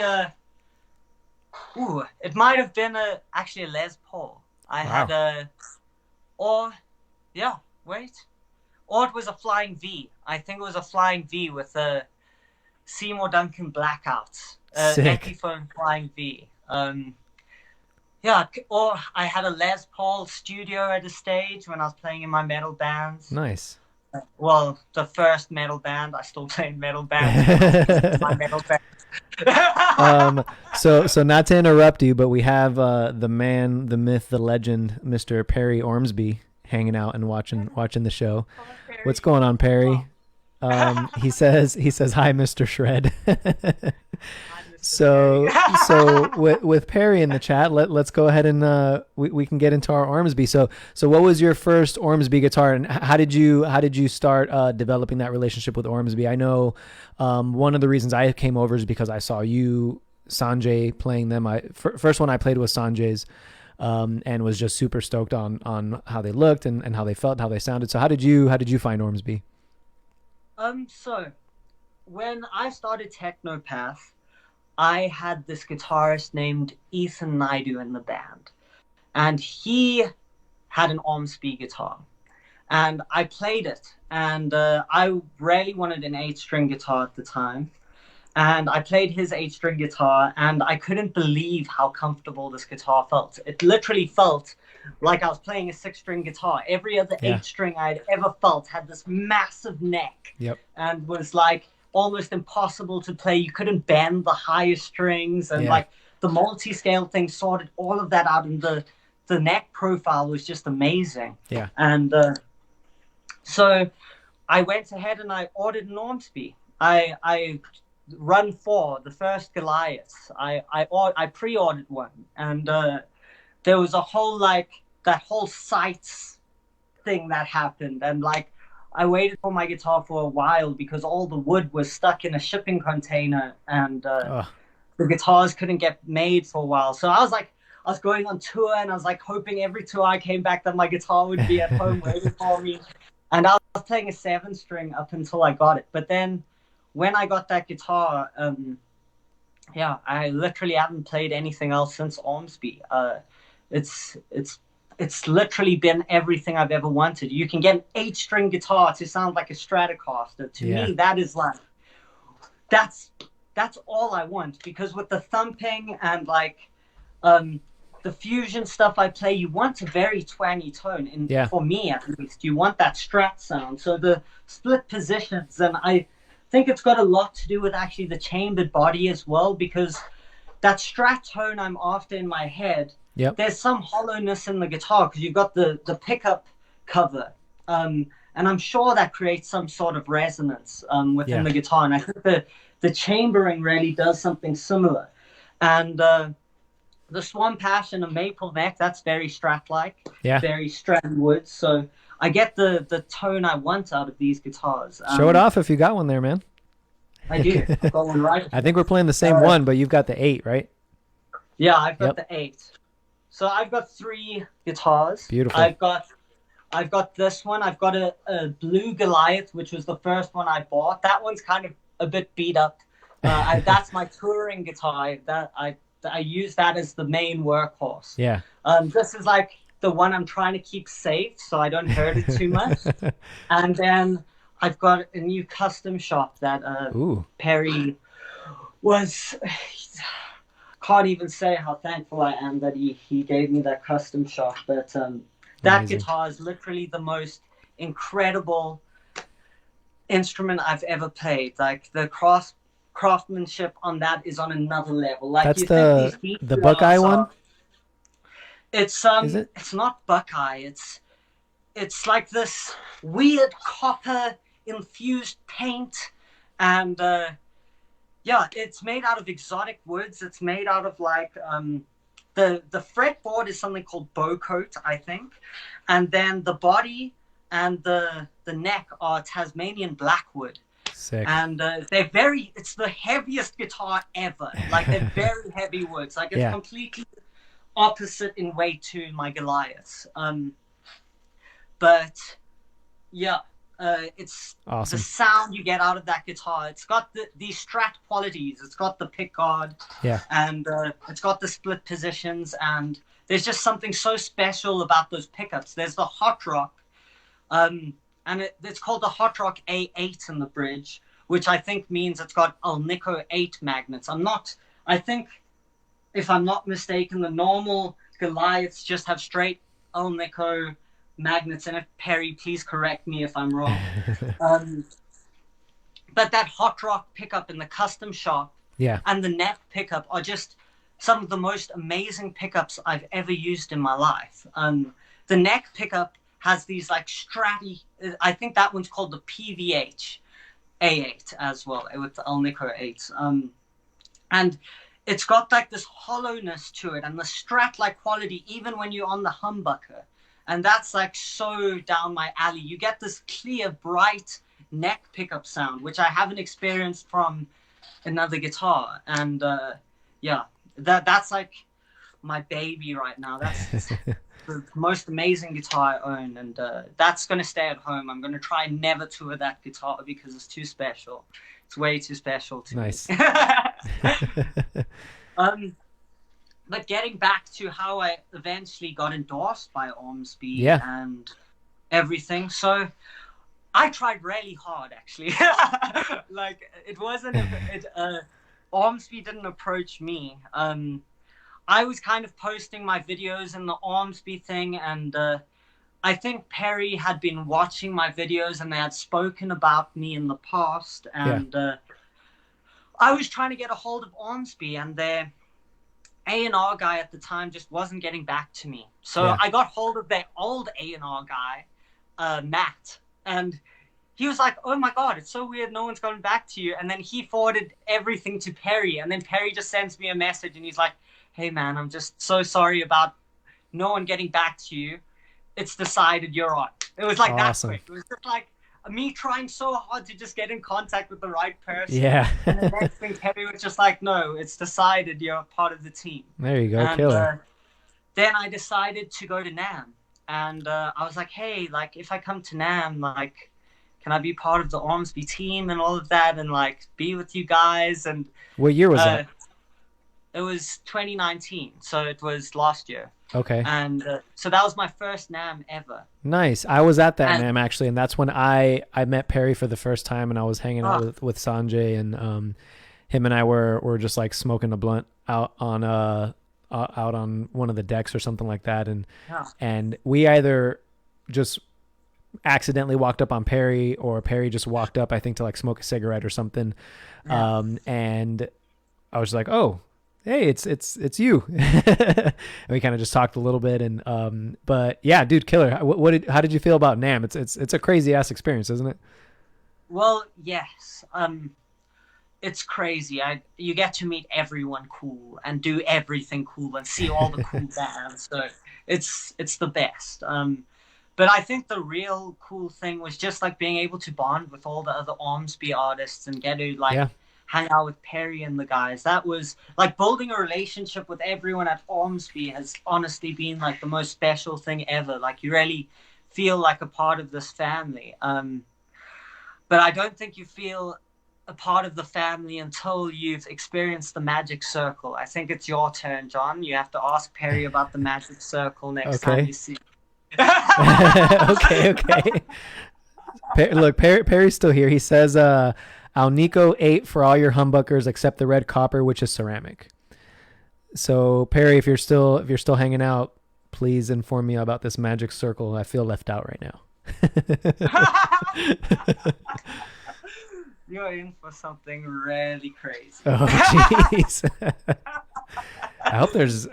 it might have been actually a Les Paul. I had or it was a Flying V. I think it was a Flying V with a Seymour Duncan Blackouts. Sick. Epiphone Flying V. Or I had a Les Paul Studio at a stage when I was playing in my metal bands. Nice. Well, the first metal band. I still play in metal bands. My metal band. So not to interrupt you, but we have the man, the myth, the legend, Mr. Perry Ormsby, hanging out and watching the show. What's going on, Perry? He says hi, Mr. Shred. So with Perry in the chat, let's go ahead and we can get into our Ormsby. So what was your first Ormsby guitar, and how did you start developing that relationship with Ormsby? I know one of the reasons I came over is because I saw you, Sanjay, playing them. First one I played was Sanjay's, and was just super stoked on how they looked and how they felt and how they sounded. So how did you find Ormsby? So when I started Technopath, I had this guitarist named Ethan Naidu in the band, and he had an Ormsby guitar, and I played it, and I really wanted an 8-string guitar at the time, and I played his 8-string guitar, and I couldn't believe how comfortable this guitar felt. It literally felt like I was playing a 6-string guitar. Every other 8-string I'd ever felt had this massive neck, and was like almost impossible to play. You couldn't bend the higher strings, and like the multi-scale thing sorted all of that out, and the neck profile was just amazing. And so I went ahead and I ordered an Ormsby. I run 4, the first Goliaths. I pre-ordered one, and there was a whole that whole sights thing that happened, and like I waited for my guitar for a while because all the wood was stuck in a shipping container, and the guitars couldn't get made for a while. So I was going on tour, and I was like hoping every tour I came back that my guitar would be at home waiting for me. And I was playing a 7-string up until I got it. But then when I got that guitar, I literally haven't played anything else since Ormsby. It's literally been everything I've ever wanted. You can get an 8-string guitar to sound like a Stratocaster. To me, that is like, that's all I want. Because with the thumping and like the fusion stuff I play, you want a very twangy tone. And for me, at least, you want that Strat sound. So the split positions, and I think it's got a lot to do with actually the chambered body as well, because that Strat tone I'm after in my head, there's some hollowness in the guitar because you've got the pickup cover, and I'm sure that creates some sort of resonance within the guitar, and I think the chambering really does something similar. And the Swamp Ash and a maple neck, that's very Strat-like, very Strat wood, so I get the tone I want out of these guitars. Show it off if you got one there, man. I do. I've got one right. I think we're playing the same one, but you've got the 8, right? Yeah, I've got the 8. So I've got 3 guitars. Beautiful. I've got this one. I've got a blue Goliath, which was the first one I bought. That one's kind of a bit beat up. That's my touring guitar. That I use that as the main workhorse. Yeah. This is like the one I'm trying to keep safe so I don't hurt it too much. And then I've got a new custom shop that Perry was... Can't even say how thankful I am that he gave me that custom shop. But that guitar is literally the most incredible instrument I've ever played. Like the craftsmanship on that is on another level. Like that's the Buckeye one. It's it's not Buckeye. It's like this weird copper infused paint, and it's made out of exotic woods. It's made out of like the fretboard is something called bow coat, I think, and then the body and the neck are Tasmanian blackwood. Sick. And it's the heaviest guitar ever. Like they're very heavy woods. Like it's completely opposite in weight to my Goliaths. But yeah. It's awesome. The sound you get out of that guitar. It's got these Strat qualities. It's got the pickguard, and it's got the split positions, and there's just something so special about those pickups. There's the Hot Rock, and it's called the Hot Rock A8 in the bridge, which I think means it's got Alnico 8 magnets. I think, if I'm not mistaken, the normal Goliaths just have straight Alnico magnets in it. Perry, please correct me if I'm wrong. But that Hot Rock pickup in the custom shop and the neck pickup are just some of the most amazing pickups I've ever used in my life. The neck pickup has these like Stratty, I think that one's called the PVH A8 as well, with the Alnico 8s. and it's got like this hollowness to it and the strat-like quality even when you're on the humbucker, and that's like so down my alley. You get this clear, bright neck pickup sound, which I haven't experienced from another guitar, and yeah, that's like my baby right now. That's the most amazing guitar I own, and that's going to stay at home. I'm going to try and never tour that guitar because it's too special. It's way too special to Nice. me. But getting back to how I eventually got endorsed by Ormsby and everything. So I tried really hard, actually. Like, it wasn't, Ormsby didn't approach me. I was kind of posting my videos in the Ormsby thing, and I think Perry had been watching my videos and they had spoken about me in the past, and I was trying to get a hold of Ormsby, and their A&R guy at the time just wasn't getting back to me. So I got hold of their old A&R guy, Matt, and he was like, oh my God, it's so weird, no one's gotten back to you. And then he forwarded everything to Perry, and then Perry just sends me a message and he's like, hey man, I'm just so sorry about no one getting back to you. It's decided you're on. It was like awesome. that quick. It was just like me trying so hard to just get in contact with the right person. Yeah. And the next thing, Perry was just like, no, it's decided you're a part of the team. There you go, and, killer. Then I decided to go to NAMM. And I was like, hey, like, if I come to NAMM, like, can I be part of the Ormsby team and all of that and, like, be with you guys? And what year was that? It was 2019, so it was last year. Okay. And so that was my first NAMM ever. Nice. I was at that NAMM, actually, and that's when I met Perry for the first time, and I was hanging out with Sanjay, and him and I were just, like, smoking a blunt out on one of the decks or something like that, and we either just accidentally walked up on Perry, or Perry just walked up, I think, to, like, smoke a cigarette or something. And I was like, oh, hey, it's you. And we kind of just talked a little bit, and but yeah, dude, killer. How did you feel about NAMM? It's a crazy ass experience, isn't it? Well, yes. It's crazy. You get to meet everyone cool and do everything cool and see all the cool bands. So it's the best. But I think the real cool thing was just like being able to bond with all the other Ormsby artists and get to like hang out with Perry and the guys. That was like building a relationship with everyone at Ormsby has honestly been like the most special thing ever. Like you really feel like a part of this family. But I don't think you feel a part of the family until you've experienced the Magic Circle. I think it's your turn, John. You have to ask Perry about the Magic Circle next time you see. Okay. Look, Perry's still here. He says, Alnico 8 for all your humbuckers except the red copper, which is ceramic. So Perry, if you're still hanging out, please inform me about this Magic Circle. I feel left out right now. You're in for something really crazy. Oh, jeez. I hope there's,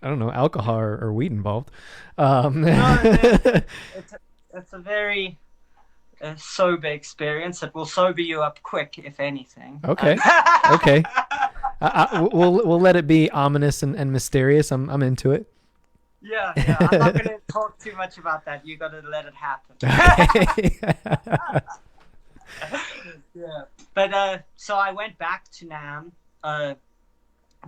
I don't know, alcohol or weed involved. No, it's a very sober experience. It will sober you up quick, if anything. Okay. Okay. We'll let it be ominous and mysterious. I'm into it. Yeah. I'm not going to talk too much about that. You got to let it happen. Okay. Yeah. But so I went back to NAMM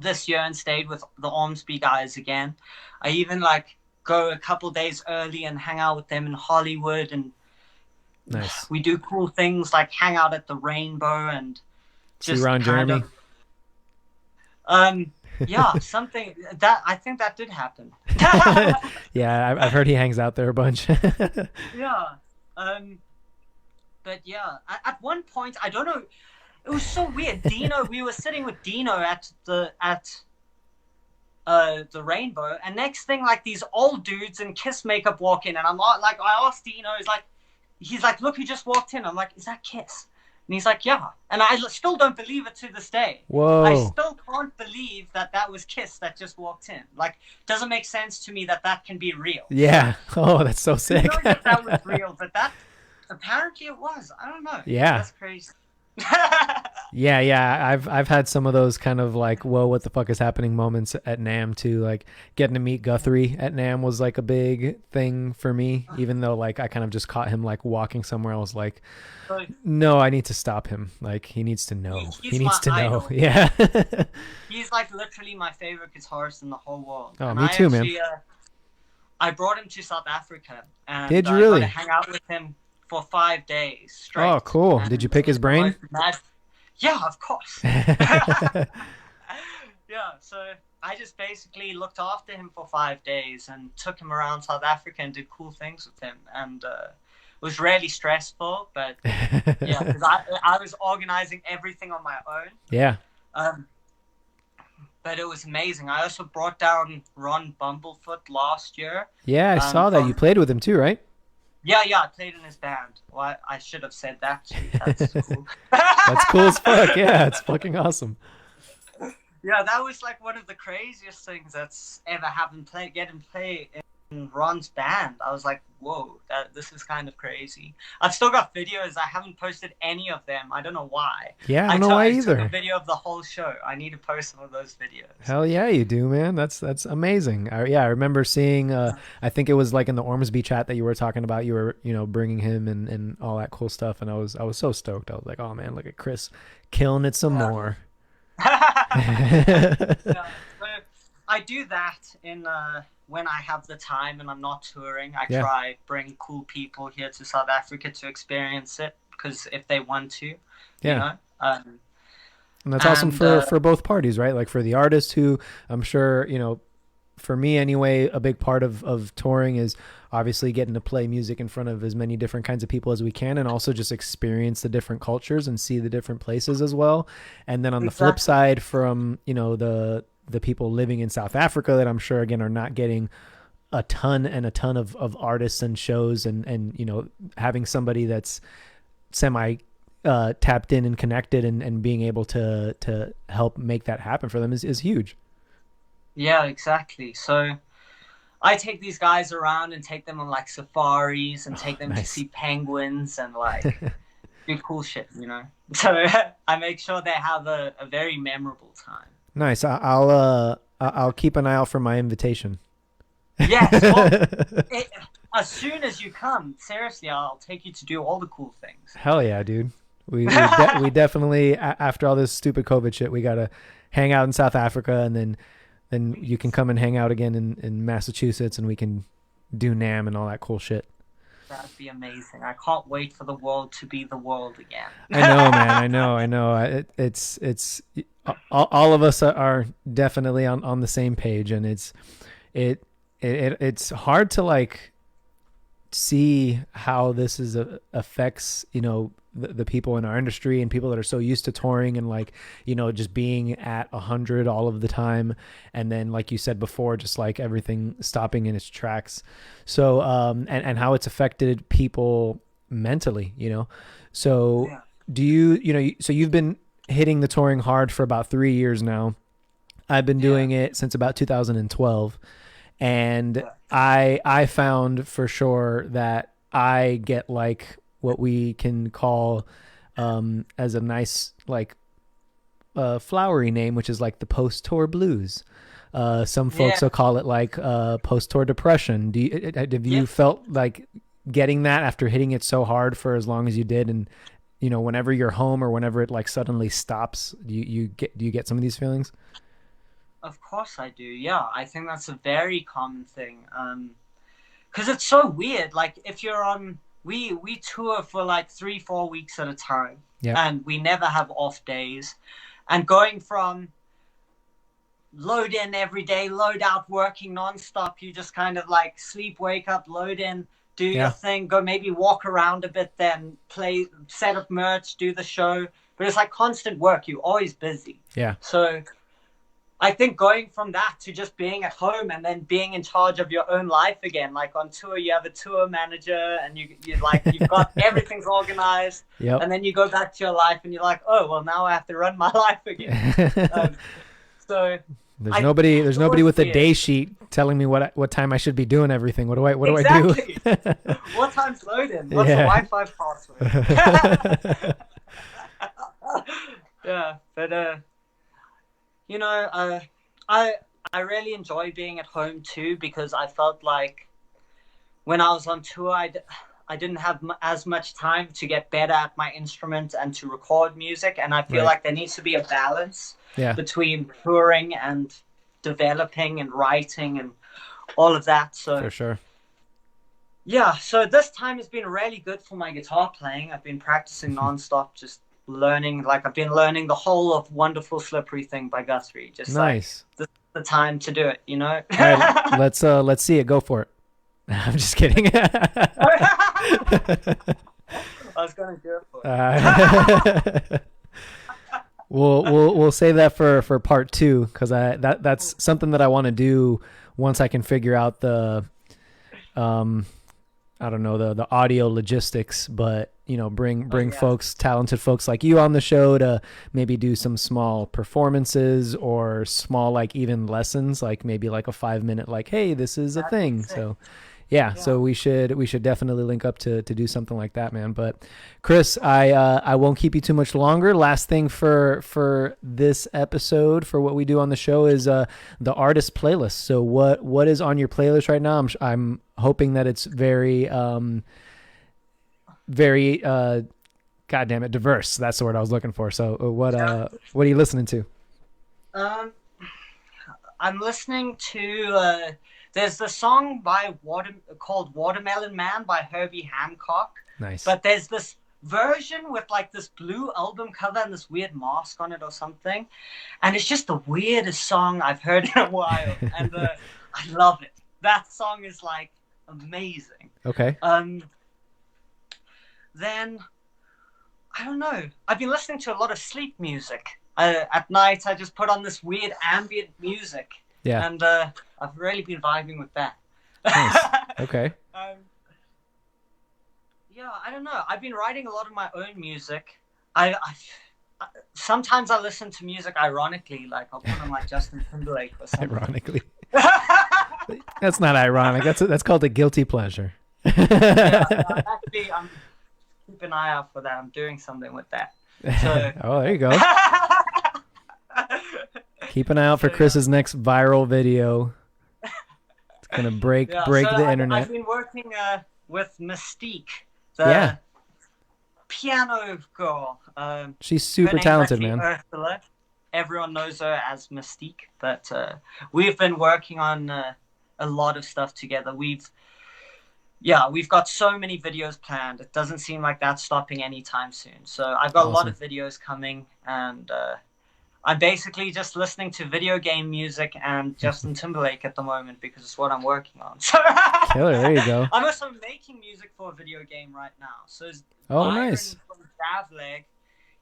this year and stayed with the Ormsby guys again. I even like go a couple days early and hang out with them in Hollywood, and nice. We do cool things like hang out at the Rainbow and just see Ron Jeremy. Yeah, something that I think that did happen. Yeah, I've heard he hangs out there a bunch. Yeah. But yeah, at one point, I don't know, it was so weird. Dino, we were sitting with Dino at the Rainbow, and next thing, like these old dudes in Kiss makeup walk in, and I'm like, I asked Dino, he's like, look who just walked in. I'm like, is that Kiss? And he's like, yeah. And I still don't believe it to this day. Whoa. I still can't believe that was Kiss that just walked in. Like, doesn't make sense to me that can be real. Yeah. Oh, that's so sick. I know that was real, but that apparently it was. I don't know. Yeah. That's crazy. Yeah. I've had some of those kind of like, whoa, what the fuck is happening moments at NAMM too. Like getting to meet Guthrie at NAMM was like a big thing for me, even though like I kind of just caught him like walking somewhere. I was like, So no, I need to stop him. Like he needs to know. He he's needs my to know. idol. Yeah. He's like literally my favorite guitarist in the whole world. Oh, And me I too, man. actually, I brought him to South Africa, and Did you I got really? to hang out with him for 5 days straight. Oh, cool. And Did you pick his it was the brain? most yeah, of course. Yeah, so I just basically looked after him for 5 days and took him around South Africa and did cool things with him. And it was really stressful, but yeah, because I was organizing everything on my own. Yeah. But it was amazing. I also brought down Ron Bumblefoot last year. Yeah, I saw that. You played with him too, right? Yeah, I played in his band. Well, I should have said that too. That's cool. That's cool as fuck. Yeah, it's fucking awesome. Yeah, that was like one of the craziest things that's ever happened. Getting play in Ron's band. I was like, whoa, this is kind of crazy. I've still got videos. I haven't posted any of them. I don't know why. Yeah, I don't know why I either. took a video of the whole show. I need to post some of those videos. Hell yeah, you do, man. That's amazing. I remember seeing. I think it was like in the Ormsby chat that you were talking about. You were bringing him and all that cool stuff, and I was so stoked. I was like, oh man, look at Kris killing it some more. Yeah, so I do that in when I have the time and I'm not touring. I try bring cool people here to South Africa to experience it, because if they want to, you know. And that's awesome for both parties, right? Like for the artist, who I'm sure, for me anyway, a big part of touring is obviously getting to play music in front of as many different kinds of people as we can, and also just experience the different cultures and see the different places as well. And then on the flip side, from the people living in South Africa, that I'm sure again are not getting a ton of artists and shows, and having somebody that's semi tapped in and connected and being able to help make that happen for them is huge. Yeah, exactly. So I take these guys around and take them on like safaris and take them to see penguins and like do cool shit, So I make sure they have a very memorable time. Nice. I'll keep an eye out for my invitation. Yes. Well, as soon as you come, seriously, I'll take you to do all the cool things. Hell yeah, dude. We definitely, after all this stupid COVID shit, we got to hang out in South Africa, and then you can come and hang out again in Massachusetts, and we can do NAMM and all that cool shit. That'd be amazing. I can't wait for the world to be the world again. I know, man. I know. It's all of us are definitely on the same page, and it's hard to like see how this affects the people in our industry and people that are so used to touring and like just being at 100 all of the time, and then like you said before, just like everything stopping in its tracks. So and how it's affected people mentally, so yeah. Do you so you've been hitting the touring hard for about 3 years now. I've been doing it since about 2012, and I found for sure that I get like what we can call as a nice like flowery name, which is like the post-tour blues. Some folks will call it like post-tour depression. Have you felt like getting that after hitting it so hard for as long as you did, and whenever you're home or whenever it like suddenly stops, do you get some of these feelings? Of course I do. Yeah, I think that's a very common thing. Because it's so weird. Like if you're on, we tour for like 3-4 weeks at a time, and we never have off days. And going from load in every day, load out, working nonstop, you just kind of like sleep, wake up, load in, do your thing, go maybe walk around a bit, then play, set up merch, do the show. But it's like constant work. You're always busy. Yeah. So I think going from that to just being at home and then being in charge of your own life again, like on tour, you have a tour manager and you've got everything's organized. Yep. And then you go back to your life and you're like, oh, well, now I have to run my life again. So there's nobody with a day sheet telling me what time I should be doing everything. What do I do? What time's loading? What's the Wi-Fi password? But you know, I I really enjoy being at home too, because I felt like when I was on tour, I didn't have as much time to get better at my instrument and to record music, and I feel Right. like there needs to be a balance Yeah. between touring and developing and writing and all of that. So For sure. yeah, so this time has been really good for my guitar playing. I've been practicing nonstop, just learning. Like I've been learning the whole of "Wonderful Slippery Thing" by Guthrie. Just Nice. like this is the time to do it, you know. All right, let's see it. Go for it. I'm just kidding. I was gonna do it for you. We'll save that for part 2, because that's something that I want to do once I can figure out the I don't know, the audio logistics, but bring folks, talented folks like you on the show to maybe do some small performances or small, like, even lessons, like maybe like a 5-minute, like, hey, this is a thing. So yeah, so we should definitely link up to do something like that, man. But Kris, I won't keep you too much longer. Last thing for this episode, for what we do on the show, is the artist playlist. So what is on your playlist right now? I'm hoping that it's very goddamn it, diverse. That's the word I was looking for. So what are you listening to? I'm listening to there's the song called Watermelon Man by Herbie Hancock. Nice. But there's this version with like this blue album cover and this weird mask on it or something. And it's just the weirdest song I've heard in a while. And I love it. That song is like amazing. Okay. Then, I don't know. I've been listening to a lot of sleep music. At night, I just put on this weird ambient music. Yeah. And I've really been vibing with that. Nice. Okay. Yeah, I don't know. I've been writing a lot of my own music. I sometimes I listen to music ironically, like I'll put on like Justin Timberlake or something. Ironically. That's not ironic. That's called a guilty pleasure. Actually, I'm keep an eye out for that. I'm doing something with that. So, oh, there you go. Keep an eye out for Kris's next viral video. It's gonna break the internet. I've been working with Mystique, the piano girl. She's super talented, man. Ursula. Everyone knows her as Mystique, but we've been working on a lot of stuff together. We've got so many videos planned. It doesn't seem like that's stopping anytime soon. So I've got a lot of videos coming, and I'm basically just listening to video game music and Justin Timberlake at the moment because it's what I'm working on. Killer, there you go. I'm also making music for a video game right now. So nice. From Davleg,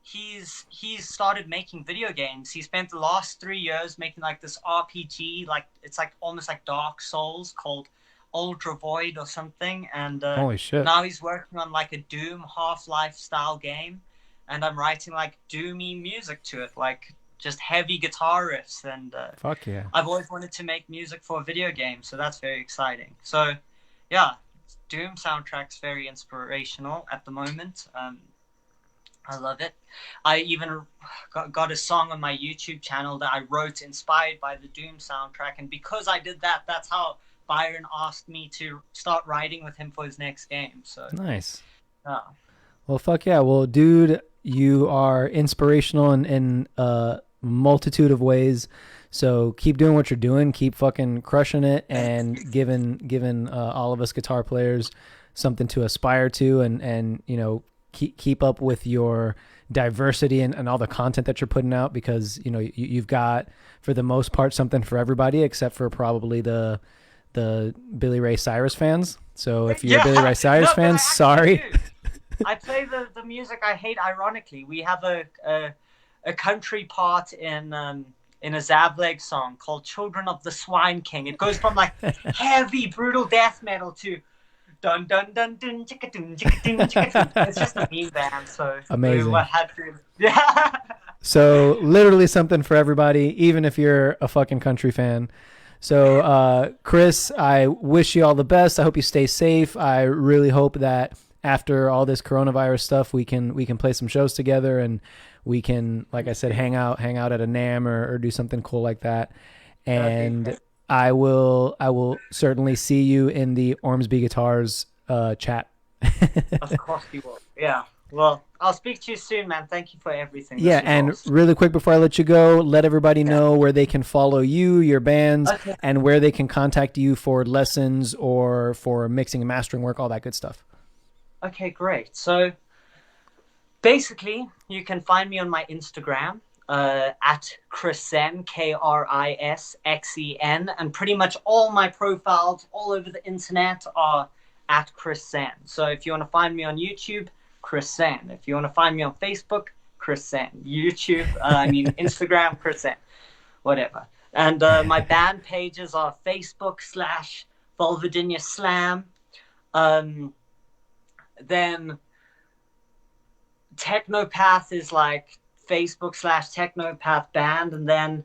he's started making video games. He spent the last 3 years making like this RPG, like it's like almost like Dark Souls, called Ultra Void or something. And holy shit. Now he's working on like a Doom Half-Life style game, and I'm writing like doomy music to it, like just heavy guitar riffs. And fuck yeah, I've always wanted to make music for a video game, so that's very exciting. So yeah, Doom soundtrack's very inspirational at the moment. I love it. I even got a song on my YouTube channel that I wrote inspired by the Doom soundtrack, and because I did that, that's how Byron asked me to start writing with him for his next game. So nice. Well, fuck yeah. Well, dude, you are inspirational in a multitude of ways. So keep doing what you're doing. Keep fucking crushing it, and giving all of us guitar players something to aspire to, and keep up with your diversity and all the content that you're putting out, because you've got, for the most part, something for everybody, except for probably the Billy Ray Cyrus fans. So if you're a Billy Ray Cyrus fan, sorry. I play the music I hate ironically. We have a country part in a Zavleg song called Children of the Swine King. It goes from like heavy brutal death metal to dun dun dun dun chicka dun chicka dun chicka dun. It's just a meme band, so amazing. Yeah. So literally something for everybody, even if you're a fucking country fan. So Kris, I wish you all the best. I hope you stay safe. I really hope that after all this coronavirus stuff, we can play some shows together, and we can, like I said, hang out at a NAMM or do something cool like that. And I will certainly see you in the Ormsby Guitars chat. Of course you will. Yeah. Well, I'll speak to you soon, man. Thank you for everything. Yeah, and really quick before I let you go, let everybody know where they can follow you, your bands, and where they can contact you for lessons or for mixing and mastering work, all that good stuff. Okay, great. So basically, you can find me on my Instagram at Kris Xen, KrisXen, and pretty much all my profiles all over the internet are at Kris Xen. So if you want to find me on YouTube, Kris Xen. If you want to find me on Facebook, Kris Xen. YouTube, Instagram, Kris Xen. Whatever. And my band pages are Facebook/Vulvodynia Slam. Then Technopath is like Facebook/Technopath Band. And then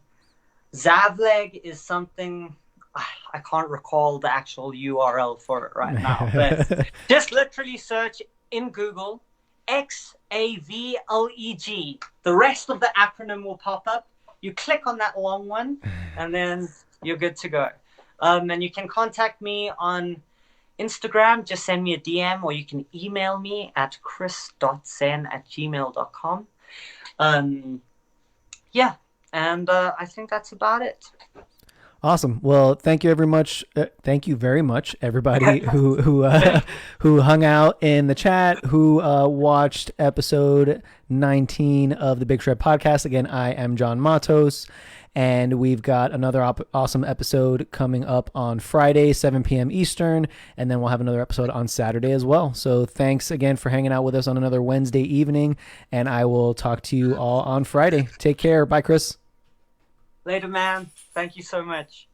Zavleg is something, I can't recall the actual URL for it right now. But just literally search in Google XAVLEG. The rest of the acronym will pop up. You click on that long one, and then you're good to go. And you can contact me on Instagram. Just send me a DM, or you can email me at kris.xen@gmail.com. Yeah, and I think that's about it. Awesome. Well, thank you very much. Thank you very much, everybody who hung out in the chat, who watched episode 19 of the Big Shred podcast. Again, I am John Matos, and we've got another awesome episode coming up on Friday, 7 p.m. Eastern, and then we'll have another episode on Saturday as well. So thanks again for hanging out with us on another Wednesday evening, and I will talk to you all on Friday. Take care. Bye, Kris. Later, man. Thank you so much.